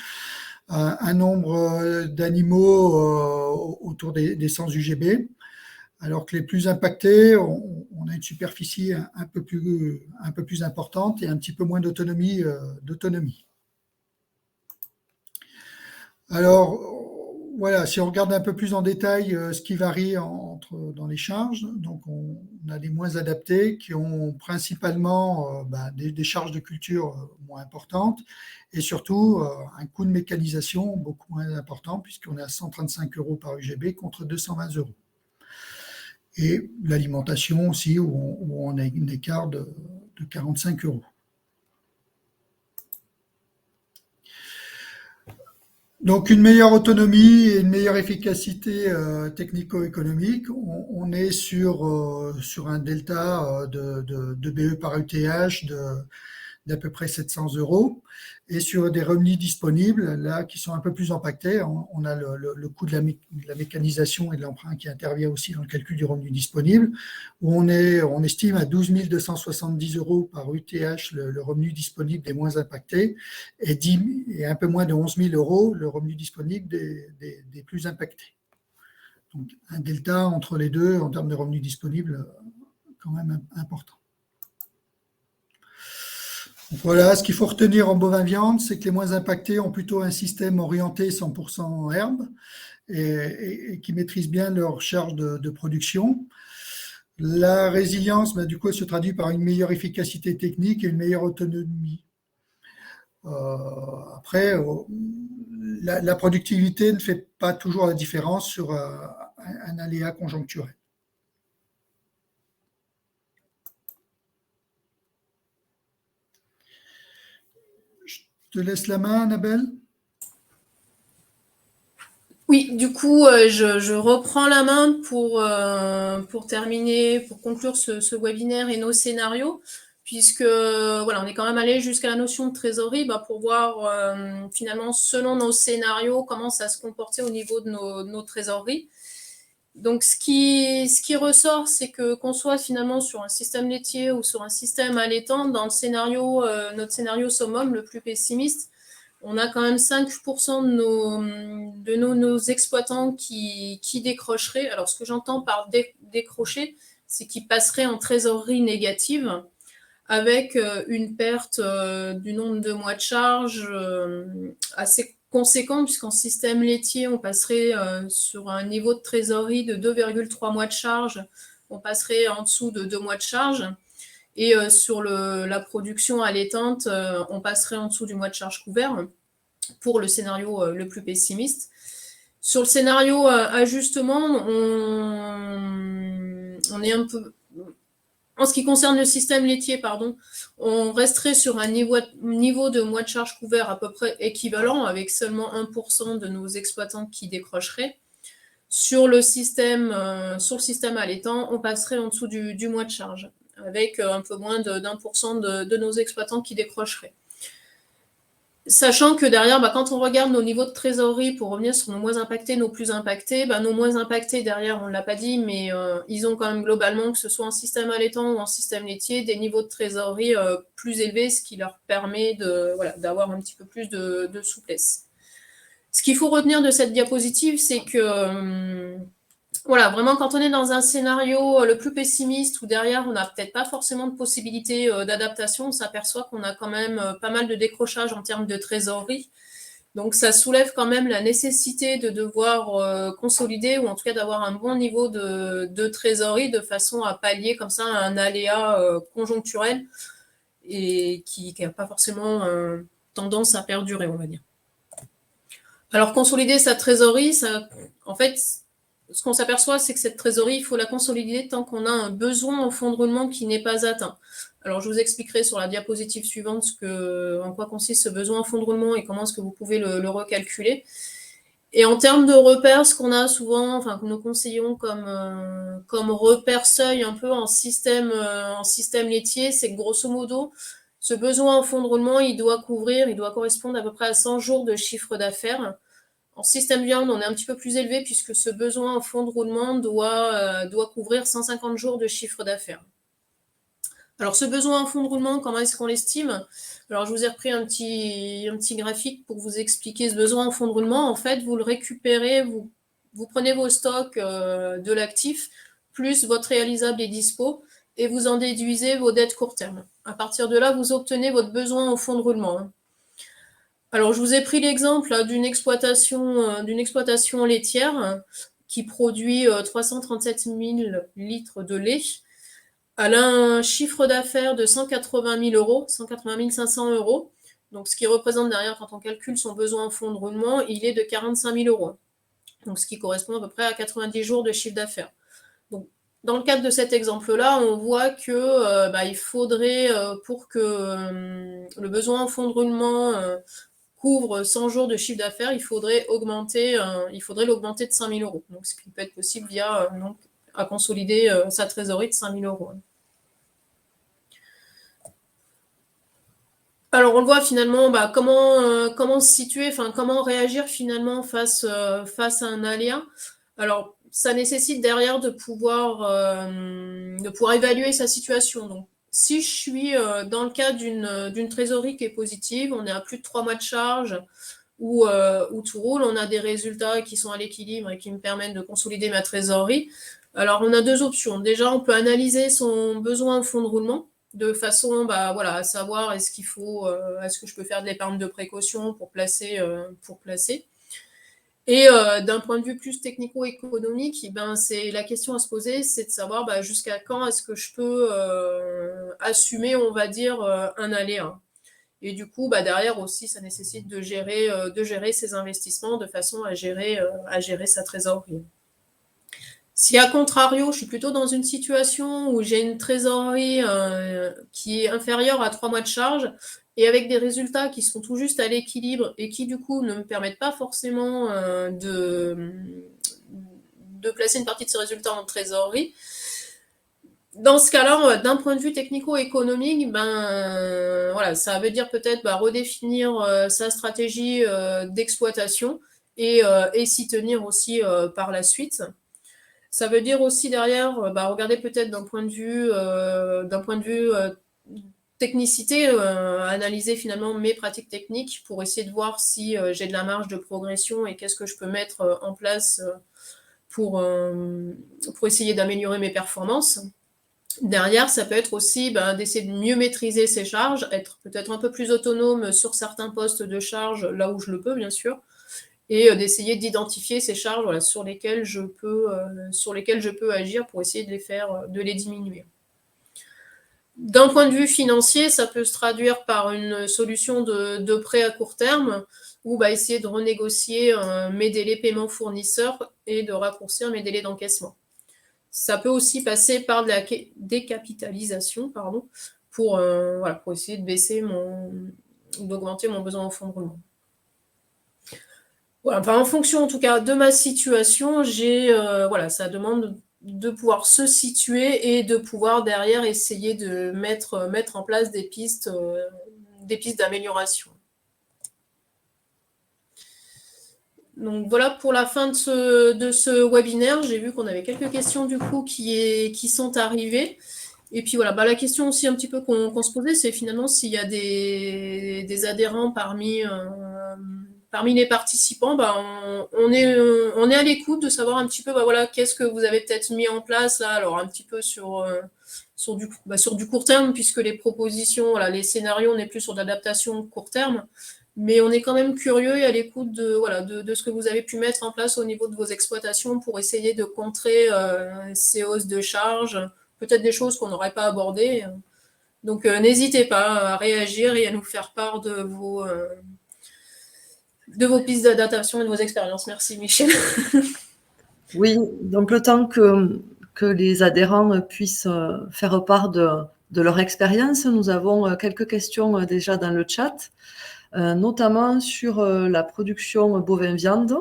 Un nombre d'animaux autour des 100 UGB, alors que les plus impactés, on a une superficie un peu plus importante et un petit peu moins d'autonomie. Alors, voilà, si on regarde un peu plus en détail ce qui varie dans les charges, donc on a des moins adaptés qui ont principalement des charges de culture moins importantes et surtout un coût de mécanisation beaucoup moins important puisqu'on est à 135 € par UGB contre 220 €. Et l'alimentation aussi où on a un écart de 45 €. Donc, une meilleure autonomie et une meilleure efficacité technico-économique. On est sur un delta de BE par UTH d'à peu près 700 € et sur des revenus disponibles, là, qui sont un peu plus impactés. On a le coût de la mécanisation et de l'emprunt qui intervient aussi dans le calcul du revenu disponible, où on estime à 12 270 € par UTH le revenu disponible des moins impactés et un peu moins de 11 000 € le revenu disponible des plus impactés. Donc, un delta entre les deux en termes de revenus disponibles quand même important. Donc voilà, ce qu'il faut retenir en bovin viande, c'est que les moins impactés ont plutôt un système orienté 100% herbe et qui maîtrisent bien leur charge de production. La résilience, du coup, elle se traduit par une meilleure efficacité technique et une meilleure autonomie. Après, la productivité ne fait pas toujours la différence sur un aléa conjoncturel. Je te laisse la main, Annabelle. Oui, du coup, je reprends la main pour terminer, pour conclure ce webinaire et nos scénarios, puisque voilà, on est quand même allé jusqu'à la notion de trésorerie pour voir finalement, selon nos scénarios, comment ça se comportait au niveau de nos trésoreries. Donc, ce qui ressort, c'est que qu'on soit finalement sur un système laitier ou sur un système allaitant, dans le scénario, notre scénario summum le plus pessimiste, on a quand même 5% de nos exploitants qui décrocheraient. Alors, ce que j'entends par décrocher, c'est qu'ils passeraient en trésorerie négative avec une perte du nombre de mois de charge assez conséquent, puisqu'en système laitier, on passerait sur un niveau de trésorerie de 2,3 mois de charge, on passerait en dessous de 2 mois de charge. Et sur la production allaitante, on passerait en dessous du mois de charge couvert pour le scénario le plus pessimiste. Sur le scénario ajustement, on est un peu... En ce qui concerne le système laitier, on resterait sur un niveau de mois de charge couvert à peu près équivalent, avec seulement 1% de nos exploitants qui décrocheraient. Sur le système allaitant, on passerait en dessous du mois de charge, avec un peu moins d'1% de nos exploitants qui décrocheraient. Sachant que derrière, quand on regarde nos niveaux de trésorerie, pour revenir sur nos moins impactés, nos plus impactés, nos moins impactés, derrière, on ne l'a pas dit, mais ils ont quand même globalement, que ce soit en système allaitant ou en système laitier, des niveaux de trésorerie plus élevés, ce qui leur permet d'avoir un petit peu plus de souplesse. Ce qu'il faut retenir de cette diapositive, c'est que vraiment, quand on est dans un scénario le plus pessimiste, où derrière, on n'a peut-être pas forcément de possibilité d'adaptation, on s'aperçoit qu'on a quand même pas mal de décrochage en termes de trésorerie. Donc, ça soulève quand même la nécessité de devoir consolider, ou en tout cas d'avoir un bon niveau de trésorerie, de façon à pallier comme ça un aléa conjoncturel et qui n'a pas forcément tendance à perdurer, on va dire. Alors, consolider sa trésorerie, ça, en fait, ce qu'on s'aperçoit, c'est que cette trésorerie, il faut la consolider tant qu'on a un besoin en fonds de roulement qui n'est pas atteint. Alors, je vous expliquerai sur la diapositive suivante en quoi consiste ce besoin en fonds de roulement et comment est-ce que vous pouvez le recalculer. Et en termes de repères, ce qu'on a souvent, enfin, que nous conseillons comme repère seuil un peu en système laitier, c'est que grosso modo, ce besoin en fonds de roulement, il doit correspondre à peu près à 100 jours de chiffre d'affaires. En système viande, on est un petit peu plus élevé puisque ce besoin en fonds de roulement doit couvrir 150 jours de chiffre d'affaires. Alors, ce besoin en fonds de roulement, comment est-ce qu'on l'estime? Alors, je vous ai repris un petit graphique pour vous expliquer ce besoin en fonds de roulement. En fait, vous le récupérez, vous prenez vos stocks de l'actif, plus votre réalisable et dispo, et vous en déduisez vos dettes court terme. À partir de là, vous obtenez votre besoin en fonds de roulement. Alors, je vous ai pris l'exemple d'une exploitation laitière qui produit 337 000 litres de lait. Elle a un chiffre d'affaires de 180 000 euros, 180 500 euros. Donc, ce qui représente derrière, quand on calcule son besoin en fonds de roulement, il est de 45 000 euros. Donc, ce qui correspond à peu près à 90 jours de chiffre d'affaires. Donc, dans le cadre de cet exemple-là, on voit que il faudrait, pour que le besoin en fonds de roulement couvre 100 jours de chiffre d'affaires, il faudrait l'augmenter de 5 000 euros. Donc, ce qui peut être possible via à consolider sa trésorerie de 5 000 euros. Alors, on le voit finalement, comment se situer, comment réagir finalement face à un aléa. Alors, ça nécessite derrière de pouvoir évaluer sa situation. Donc, si je suis dans le cas d'une trésorerie qui est positive, on est à plus de 3 mois de charge, où tout roule, on a des résultats qui sont à l'équilibre et qui me permettent de consolider ma trésorerie. Alors, on a 2 options. Déjà, on peut analyser son besoin en fonds de roulement de façon à savoir est-ce que je peux faire de l'épargne de précaution pour placer. Et d'un point de vue plus technico-économique, c'est la question à se poser, c'est de savoir jusqu'à quand est-ce que je peux assumer, on va dire, un aléa. Et du coup, derrière aussi, ça nécessite de gérer ses investissements de façon à gérer sa trésorerie. Si à contrario, je suis plutôt dans une situation où j'ai une trésorerie qui est inférieure à 3 mois de charge et avec des résultats qui sont tout juste à l'équilibre et qui du coup ne me permettent pas forcément de placer une partie de ces résultats en trésorerie, dans ce cas-là, d'un point de vue technico-économique, ça veut dire peut-être redéfinir sa stratégie d'exploitation et s'y tenir aussi par la suite. Ça veut dire aussi derrière, regarder peut-être d'un point de vue technicité, analyser finalement mes pratiques techniques pour essayer de voir si j'ai de la marge de progression et qu'est-ce que je peux mettre en place pour essayer d'améliorer mes performances. Derrière, ça peut être aussi d'essayer de mieux maîtriser ses charges, être peut-être un peu plus autonome sur certains postes de charge, là où je le peux bien sûr, et d'essayer d'identifier ces charges sur lesquelles je peux agir pour essayer de les diminuer. D'un point de vue financier, ça peut se traduire par une solution de prêt à court terme ou essayer de renégocier mes délais paiement fournisseurs et de raccourcir mes délais d'encaissement. Ça peut aussi passer par de la décapitalisation, pour essayer d'augmenter mon besoin en fonds de roulement. Voilà, en fonction en tout cas de ma situation, ça demande de pouvoir se situer et de pouvoir derrière essayer de mettre en place des pistes d'amélioration. Donc voilà pour la fin de ce webinaire. J'ai vu qu'on avait quelques questions du coup qui sont arrivées. Et puis voilà, la question aussi un petit peu qu'on se posait, c'est finalement s'il y a des adhérents parmi les participants, on est à l'écoute de savoir un petit peu qu'est-ce que vous avez peut-être mis en place là, alors un petit peu sur du court terme, puisque les propositions, les scénarios, on n'est plus sur de l'adaptation court terme, mais on est quand même curieux et à l'écoute de ce que vous avez pu mettre en place au niveau de vos exploitations pour essayer de contrer ces hausses de charges, peut-être des choses qu'on n'aurait pas abordées. Donc n'hésitez pas à réagir et à nous faire part de vos pistes d'adaptation et de vos expériences. Merci Michel. Oui, donc le temps que les adhérents puissent faire part de leur expérience, nous avons quelques questions déjà dans le chat, notamment sur la production bovin-viande.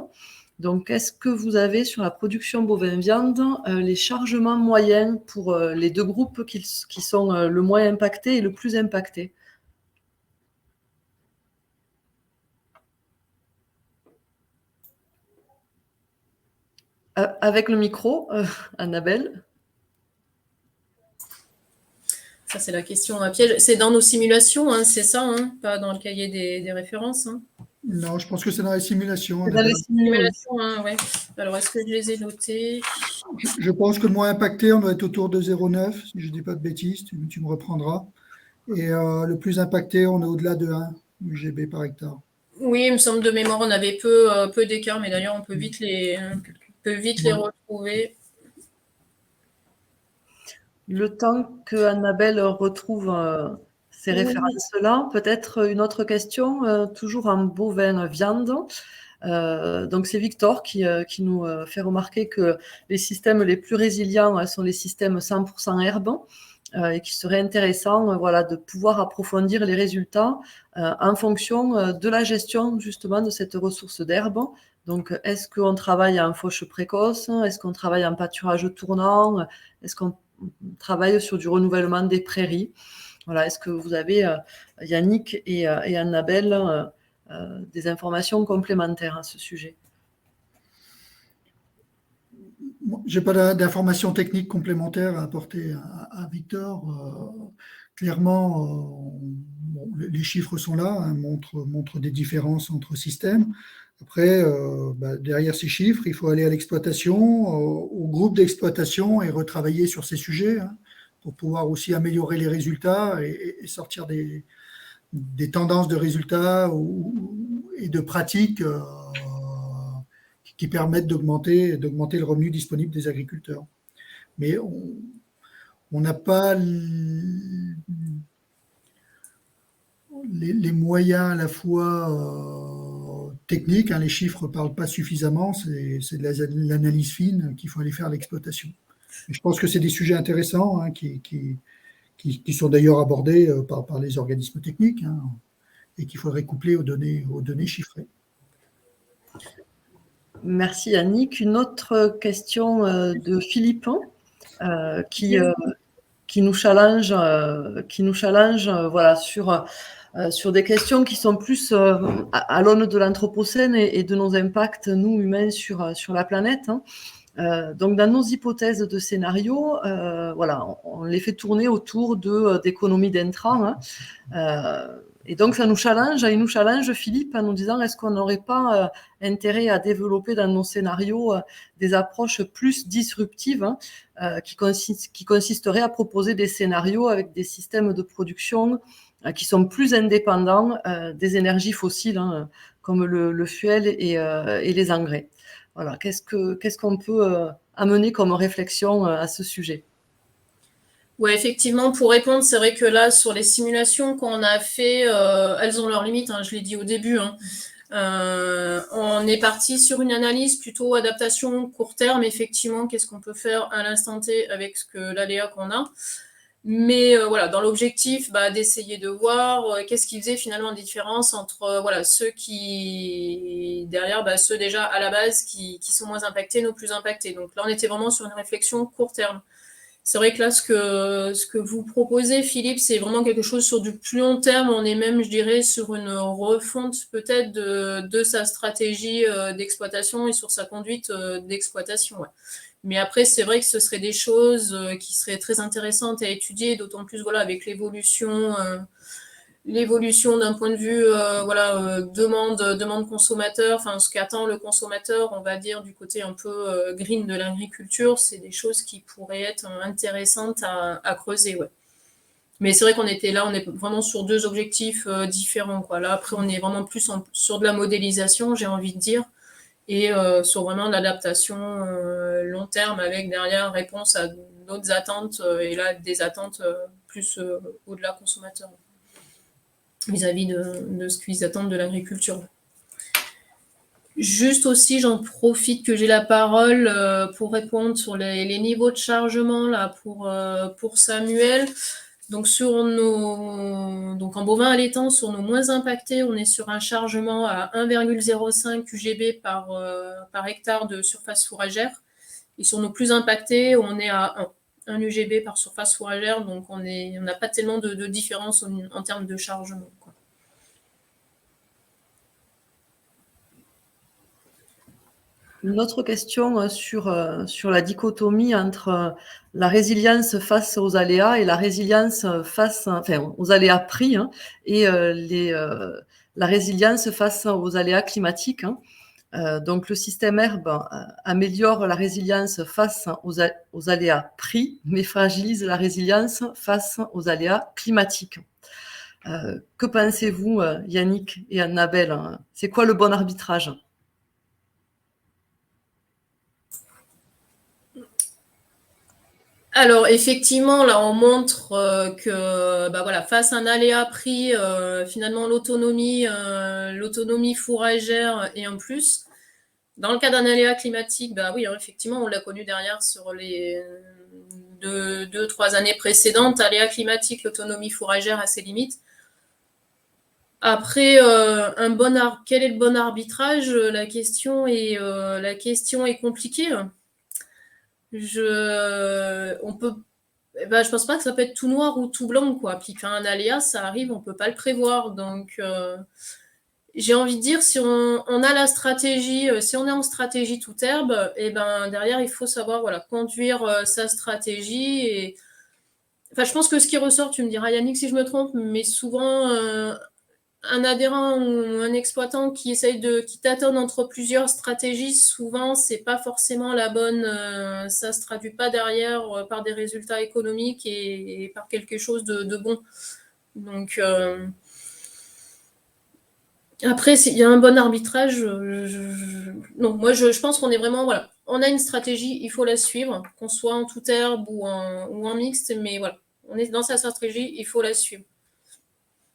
Donc, est-ce que vous avez sur la production bovin-viande les chargements moyens pour les deux groupes qui sont le moins impactés et le plus impactés? Avec le micro, Annabelle. Ça, c'est la question à piège. C'est dans nos simulations, hein, c'est ça, hein, pas dans le cahier des références. Hein. Non, je pense que c'est dans les simulations. C'est dans les simulations, hein, ouais. Alors, est-ce que je les ai notés? Je pense que le moins impacté, on doit être autour de 0,9, si je ne dis pas de bêtises, tu me reprendras. Et le plus impacté, on est au-delà de 1 UGB par hectare. Oui, il me semble de mémoire, on avait peu d'écart, mais d'ailleurs, on peut vite les retrouver. Le temps que Annabelle retrouve ces références-là, peut-être une autre question, toujours en bovin-viande. Donc c'est Victor qui nous fait remarquer que les systèmes les plus résilients sont les systèmes 100% herbe et qu'il serait intéressant voilà, de pouvoir approfondir les résultats en fonction de la gestion justement de cette ressource d'herbe. Donc est-ce qu'on travaille en fauche précoce? Est-ce qu'on travaille en pâturage tournant? Est-ce qu'on travaille sur du renouvellement des prairies? Voilà, est-ce que vous avez, Yannick et Annabelle, des informations complémentaires à ce sujet? Je n'ai pas d'informations techniques complémentaires à apporter à Victor. Clairement, les chiffres sont là, hein, montrent des différences entre systèmes. Après, derrière ces chiffres, il faut aller à l'exploitation, au groupe d'exploitation et retravailler sur ces sujets hein, pour pouvoir aussi améliorer les résultats et sortir des tendances de résultats et de pratiques qui permettent d'augmenter le revenu disponible des agriculteurs. Mais on n'a pas les moyens à la fois techniques, hein, les chiffres ne parlent pas suffisamment, c'est de l'analyse fine qu'il faut aller faire à l'exploitation. Je pense que c'est des sujets intéressants hein, qui sont d'ailleurs abordés par les organismes techniques hein, et qu'il faudrait coupler aux données chiffrées. Merci Yannick. Une autre question de Philippe qui nous challenge, voilà, sur des questions qui sont plus à l'aune de l'anthropocène et de nos impacts, nous, humains, sur la planète. Hein. Donc, dans nos hypothèses de scénario, voilà, on les fait tourner autour d'économies d'intrants. Hein. Et donc, il nous challenge, Philippe, en nous disant est-ce qu'on n'aurait pas intérêt à développer dans nos scénarios des approches plus disruptives hein, qui consisteraient à proposer des scénarios avec des systèmes de production qui sont plus indépendants des énergies fossiles, hein, comme le fuel et les engrais. Voilà. Qu'est-ce qu'on peut amener comme réflexion à ce sujet? Ouais, effectivement, pour répondre, c'est vrai que là, sur les simulations qu'on a fait, elles ont leurs limites, hein, je l'ai dit au début. Hein. On est parti sur une analyse plutôt adaptation court terme, effectivement, qu'est-ce qu'on peut faire à l'instant T avec l'aléa qu'on a. Mais voilà, dans l'objectif d'essayer de voir qu'est-ce qui faisait finalement des différences entre voilà, ceux qui, derrière, ceux déjà à la base qui sont moins impactés, nos plus impactés. Donc là, on était vraiment sur une réflexion court terme. C'est vrai que là, ce que vous proposez, Philippe, c'est vraiment quelque chose sur du plus long terme. On est même, je dirais, sur une refonte peut-être de sa stratégie d'exploitation et sur sa conduite d'exploitation. Ouais. Mais après, c'est vrai que ce seraient des choses qui seraient très intéressantes à étudier, d'autant plus voilà, avec l'évolution d'un point de vue demande consommateur, enfin ce qu'attend le consommateur, on va dire du côté un peu green de l'agriculture, c'est des choses qui pourraient être intéressantes à creuser. Ouais. Mais c'est vrai qu'on était là, on est vraiment sur deux objectifs différents. Quoi. Là, après, on est vraiment plus sur de la modélisation, j'ai envie de dire, et sur vraiment l'adaptation long terme avec derrière réponse à d'autres attentes et là des attentes plus au-delà consommateur vis-à-vis de ce qu'ils attendent de l'agriculture. Juste aussi, j'en profite que j'ai la parole pour répondre sur les niveaux de chargement là pour Samuel. Donc en bovin allaitant, sur nos moins impactés, on est sur un chargement à 1,05 UGB par hectare de surface fourragère. Et sur nos plus impactés, on est à 1 UGB par surface fourragère. Donc on n'a pas tellement de différence en termes de chargement, quoi. Une autre question sur la dichotomie entre la résilience face aux aléas et la résilience aux aléas prix, hein, et la résilience face aux aléas climatiques, hein. Donc le système herbe améliore la résilience face aux aléas prix, mais fragilise la résilience face aux aléas climatiques. Que pensez-vous, Yannick et Annabelle, hein? C'est quoi le bon arbitrage? Alors effectivement, là on montre que face à un aléa prix, finalement l'autonomie fourragère et en plus, dans le cas d'un aléa climatique, oui, effectivement on l'a connu derrière sur les 2-3 années précédentes, aléa climatique, l'autonomie fourragère a ses limites. Après, quel est le bon arbitrage? La question est compliquée. Je pense pas que ça peut être tout noir ou tout blanc, quoi. Puis quand un aléa, ça arrive, on peut pas le prévoir. Donc, j'ai envie de dire, si on a la stratégie, si on est en stratégie toute herbe, et derrière, il faut savoir, conduire sa stratégie. Et je pense que ce qui ressort, tu me diras, Yannick, si je me trompe, mais souvent, un adhérent ou un exploitant qui tâtonne entre plusieurs stratégies, souvent c'est pas forcément la bonne, ça se traduit pas derrière par des résultats économiques et par quelque chose de bon. Donc après, s'il y a un bon arbitrage, non, moi je pense qu'on est vraiment, on a une stratégie, il faut la suivre, qu'on soit en toute herbe ou en mixte, mais on est dans sa stratégie, il faut la suivre.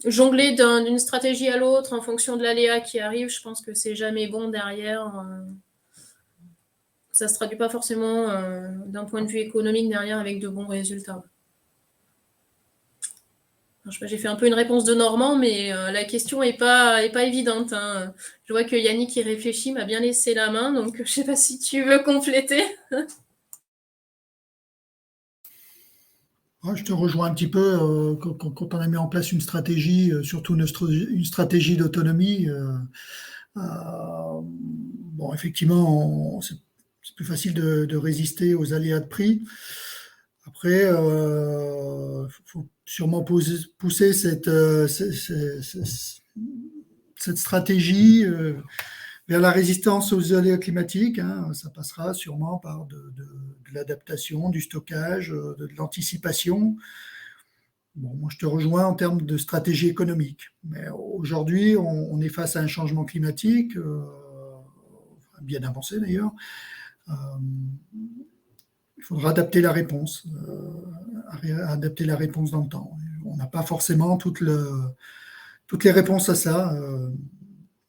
Jongler d'une stratégie à l'autre en fonction de l'aléa qui arrive, je pense que c'est jamais bon derrière. Ça ne se traduit pas forcément d'un point de vue économique derrière avec de bons résultats. Je sais pas, j'ai fait un peu une réponse de Normand, mais la question n'est pas évidente, hein. Je vois que Yannick qui réfléchit m'a bien laissé la main, donc je ne sais pas si tu veux compléter. Je te rejoins un petit peu quand on a mis en place une stratégie, surtout une stratégie d'autonomie. Effectivement, c'est plus facile de résister aux aléas de prix. Après, il faut sûrement pousser cette stratégie vers la résistance aux aléas climatiques, hein. Ça passera sûrement par de l'adaptation, du stockage, de l'anticipation. Bon, moi, je te rejoins en termes de stratégie économique. Mais aujourd'hui, on est face à un changement climatique, bien avancé d'ailleurs. Il faudra adapter la réponse dans le temps. On n'a pas forcément toutes les réponses à ça.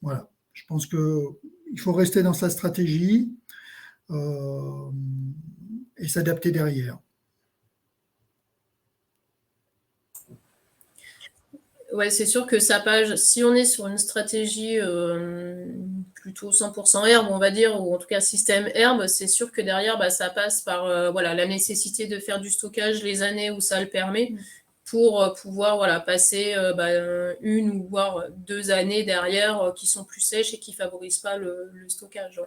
Voilà. Je pense qu'il faut rester dans sa stratégie et s'adapter derrière. Ouais, c'est sûr que si on est sur une stratégie plutôt 100% herbe, on va dire, ou en tout cas système herbe, c'est sûr que derrière, ça passe par la nécessité de faire du stockage les années où ça le permet pour pouvoir passer une ou voire 2 années derrière qui sont plus sèches et qui ne favorisent pas le stockage.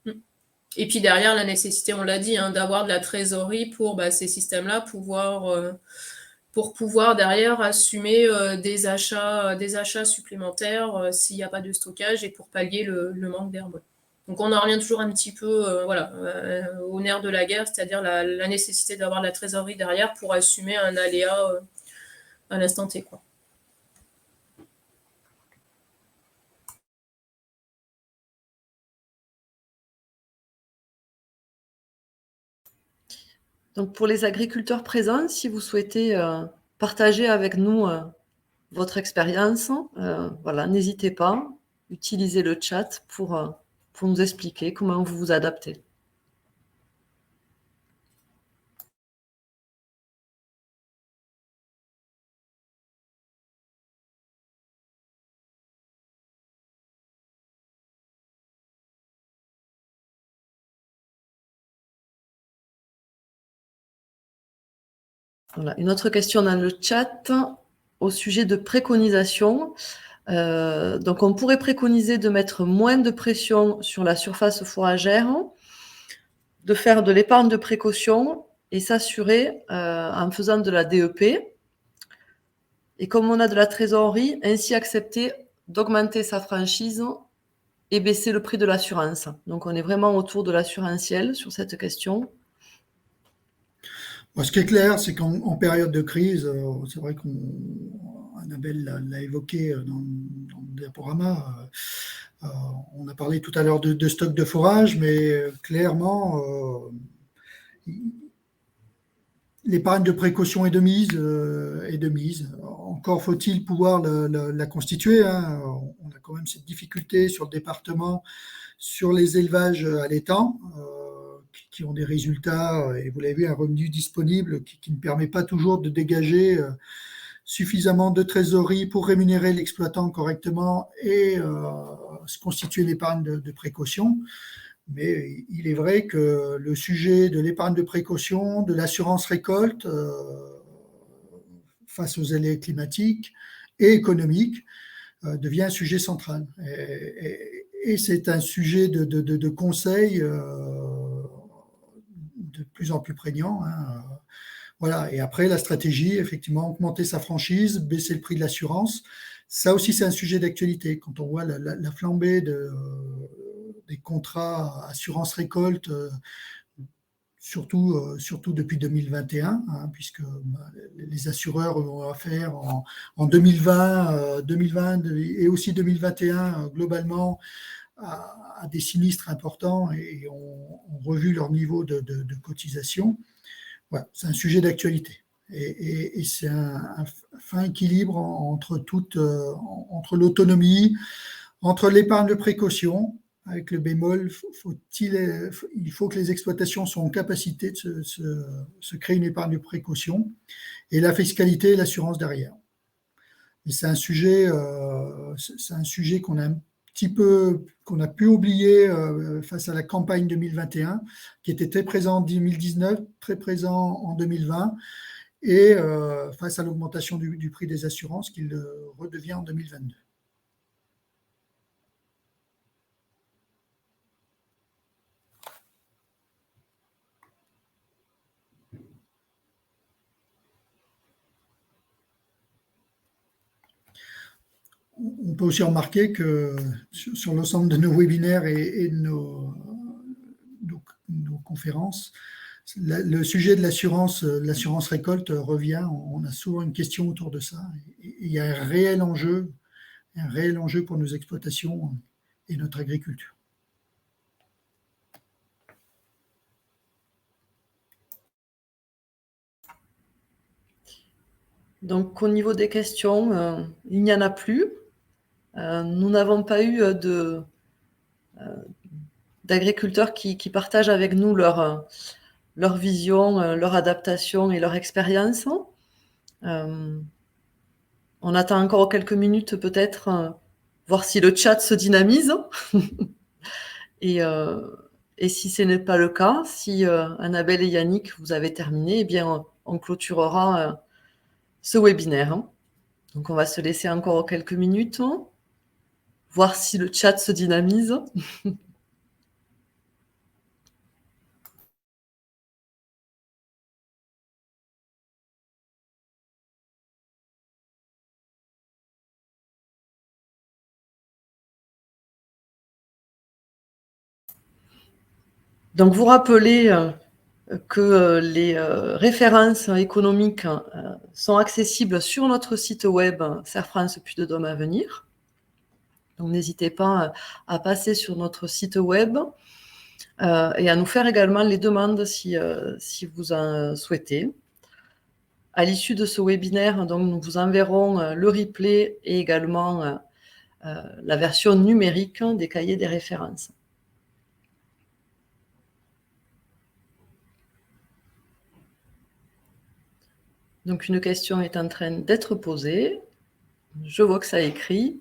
Ouais. Et puis derrière, la nécessité, on l'a dit, hein, d'avoir de la trésorerie pour ces systèmes-là, pour pouvoir derrière assumer des achats supplémentaires s'il n'y a pas de stockage et pour pallier le manque d'herbe. Donc on en revient toujours un petit peu au nerf de la guerre, c'est-à-dire la nécessité d'avoir de la trésorerie derrière pour assumer un aléa à l'instant T, quoi. Donc pour les agriculteurs présents, si vous souhaitez partager avec nous votre expérience, n'hésitez pas, utilisez le chat pour pour nous expliquer comment vous vous adaptez. Voilà. Une autre question dans le chat au sujet de préconisation. Donc, on pourrait préconiser de mettre moins de pression sur la surface fourragère, de faire de l'épargne de précaution et s'assurer en faisant de la DEP. Et comme on a de la trésorerie, ainsi accepter d'augmenter sa franchise et baisser le prix de l'assurance. Donc, on est vraiment autour de l'assurantiel sur cette question. Ce qui est clair, c'est qu'en période de crise, c'est vrai qu'Annabelle l'a évoqué dans le diaporama, on a parlé tout à l'heure de stock de forage, mais clairement, l'épargne de précaution est de mise. Encore faut-il pouvoir la constituer. Hein. On a quand même cette difficulté sur le département, sur les élevages allaitants, qui ont des résultats, et vous l'avez vu, un revenu disponible qui ne permet pas toujours de dégager suffisamment de trésorerie pour rémunérer l'exploitant correctement et se constituer une épargne de précaution. Mais il est vrai que le sujet de l'épargne de précaution, de l'assurance récolte face aux aléas climatiques et économiques devient un sujet central. Et c'est un sujet de conseil de plus en plus prégnant. Hein. Voilà. Et après, la stratégie, effectivement, augmenter sa franchise, baisser le prix de l'assurance. Ça aussi, c'est un sujet d'actualité. Quand on voit la flambée des contrats assurance récolte, surtout depuis 2021, hein, puisque les assureurs ont affaire en 2020 et aussi 2021 globalement à des sinistres importants et ont revu leur niveau de cotisation. Voilà, c'est un sujet d'actualité. Et c'est un fin équilibre entre l'autonomie, entre l'épargne de précaution, avec le bémol, il faut que les exploitations soient en capacité de se créer une épargne de précaution, et la fiscalité et l'assurance derrière. Et c'est un sujet qu'on a qu'on a pu oublier face à la campagne 2021, qui était très présent en 2019, très présent en 2020, et face à l'augmentation du prix des assurances, qu'il redevient en 2022. On peut aussi remarquer que sur l'ensemble de nos webinaires et de nos conférences, le sujet de l'assurance récolte revient. On a souvent une question autour de ça. Et il y a un réel enjeu pour nos exploitations et notre agriculture. Donc, au niveau des questions, il n'y en a plus. Nous n'avons pas eu d'agriculteurs qui partagent avec nous leur vision, leur adaptation et leur expérience. On attend encore quelques minutes peut-être, voir si le chat se dynamise. Et si ce n'est pas le cas, si Annabelle et Yannick, vous avez terminé, eh bien, on clôturera ce webinaire. Donc, on va se laisser encore quelques minutes, voir si le chat se dynamise. Donc, vous rappelez que les références économiques sont accessibles sur notre site web Serre-France Puy de Dôme à venir. Donc, n'hésitez pas à passer sur notre site web et à nous faire également les demandes si vous en souhaitez. À l'issue de ce webinaire, donc, nous vous enverrons le replay et également la version numérique des cahiers des références. Donc, une question est en train d'être posée. Je vois que ça écrit.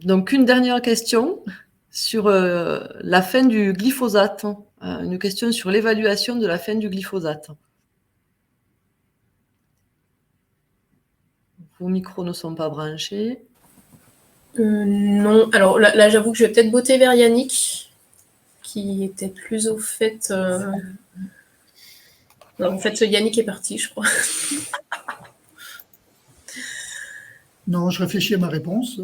Donc, une dernière question sur la fin du glyphosate. Une question sur l'évaluation de la fin du glyphosate. Vos micros ne sont pas branchés. Non, alors là j'avoue que je vais peut-être botter vers Yannick, qui était plus au fait. Non, en fait, Yannick est parti, je crois. Non, je réfléchis à ma réponse.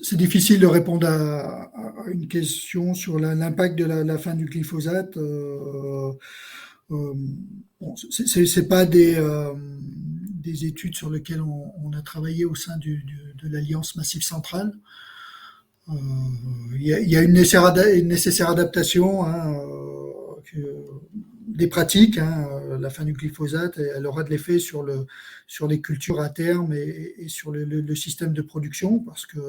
C'est difficile de répondre à une question sur l'impact de la fin du glyphosate. Bon, c'est pas des études sur lesquelles on a travaillé au sein de l'Alliance Massif Centrale. Il y a une nécessaire adaptation des pratiques. La fin du glyphosate, elle aura de l'effet sur les cultures à terme et sur le système de production, parce que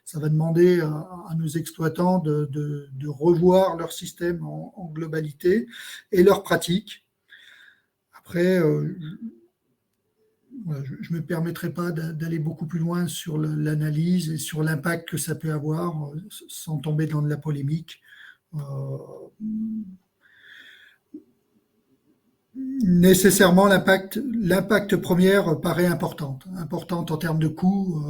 ça va demander à nos exploitants de revoir leur système en globalité et leurs pratiques. Après, je ne me permettrai pas d'aller beaucoup plus loin sur l'analyse et sur l'impact que ça peut avoir sans tomber dans de la polémique. Nécessairement, l'impact premier paraît importante en termes de coûts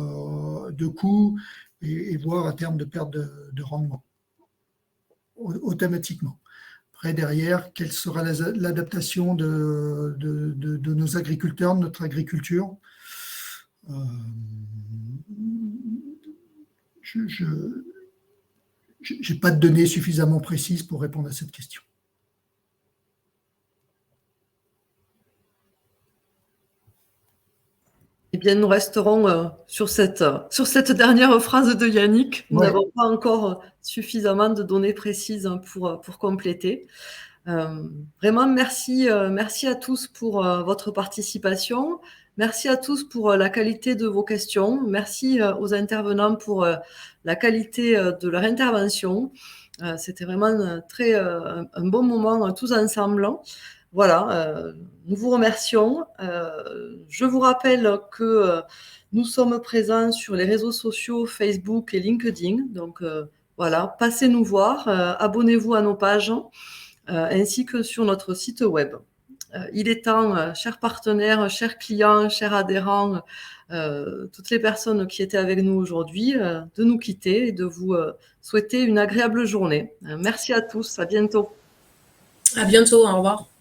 et voire à terme de perte de rendement, automatiquement. Après, derrière, quelle sera l'adaptation de nos agriculteurs, de notre agriculture? Je n'ai pas de données suffisamment précises pour répondre à cette question. Eh bien, nous resterons sur cette dernière phrase de Yannick. Nous n'avons pas encore suffisamment de données précises pour compléter. Vraiment, merci à tous pour votre participation. Merci à tous pour la qualité de vos questions. Merci aux intervenants pour la qualité de leur intervention. C'était vraiment un bon moment tous ensemble. Voilà, nous vous remercions. Je vous rappelle que nous sommes présents sur les réseaux sociaux Facebook et LinkedIn. Donc voilà, passez nous voir, abonnez-vous à nos pages, ainsi que sur notre site web. Il est temps, chers partenaires, chers clients, chers adhérents, toutes les personnes qui étaient avec nous aujourd'hui, de nous quitter et de vous souhaiter une agréable journée. Merci à tous, à bientôt. À bientôt, au revoir.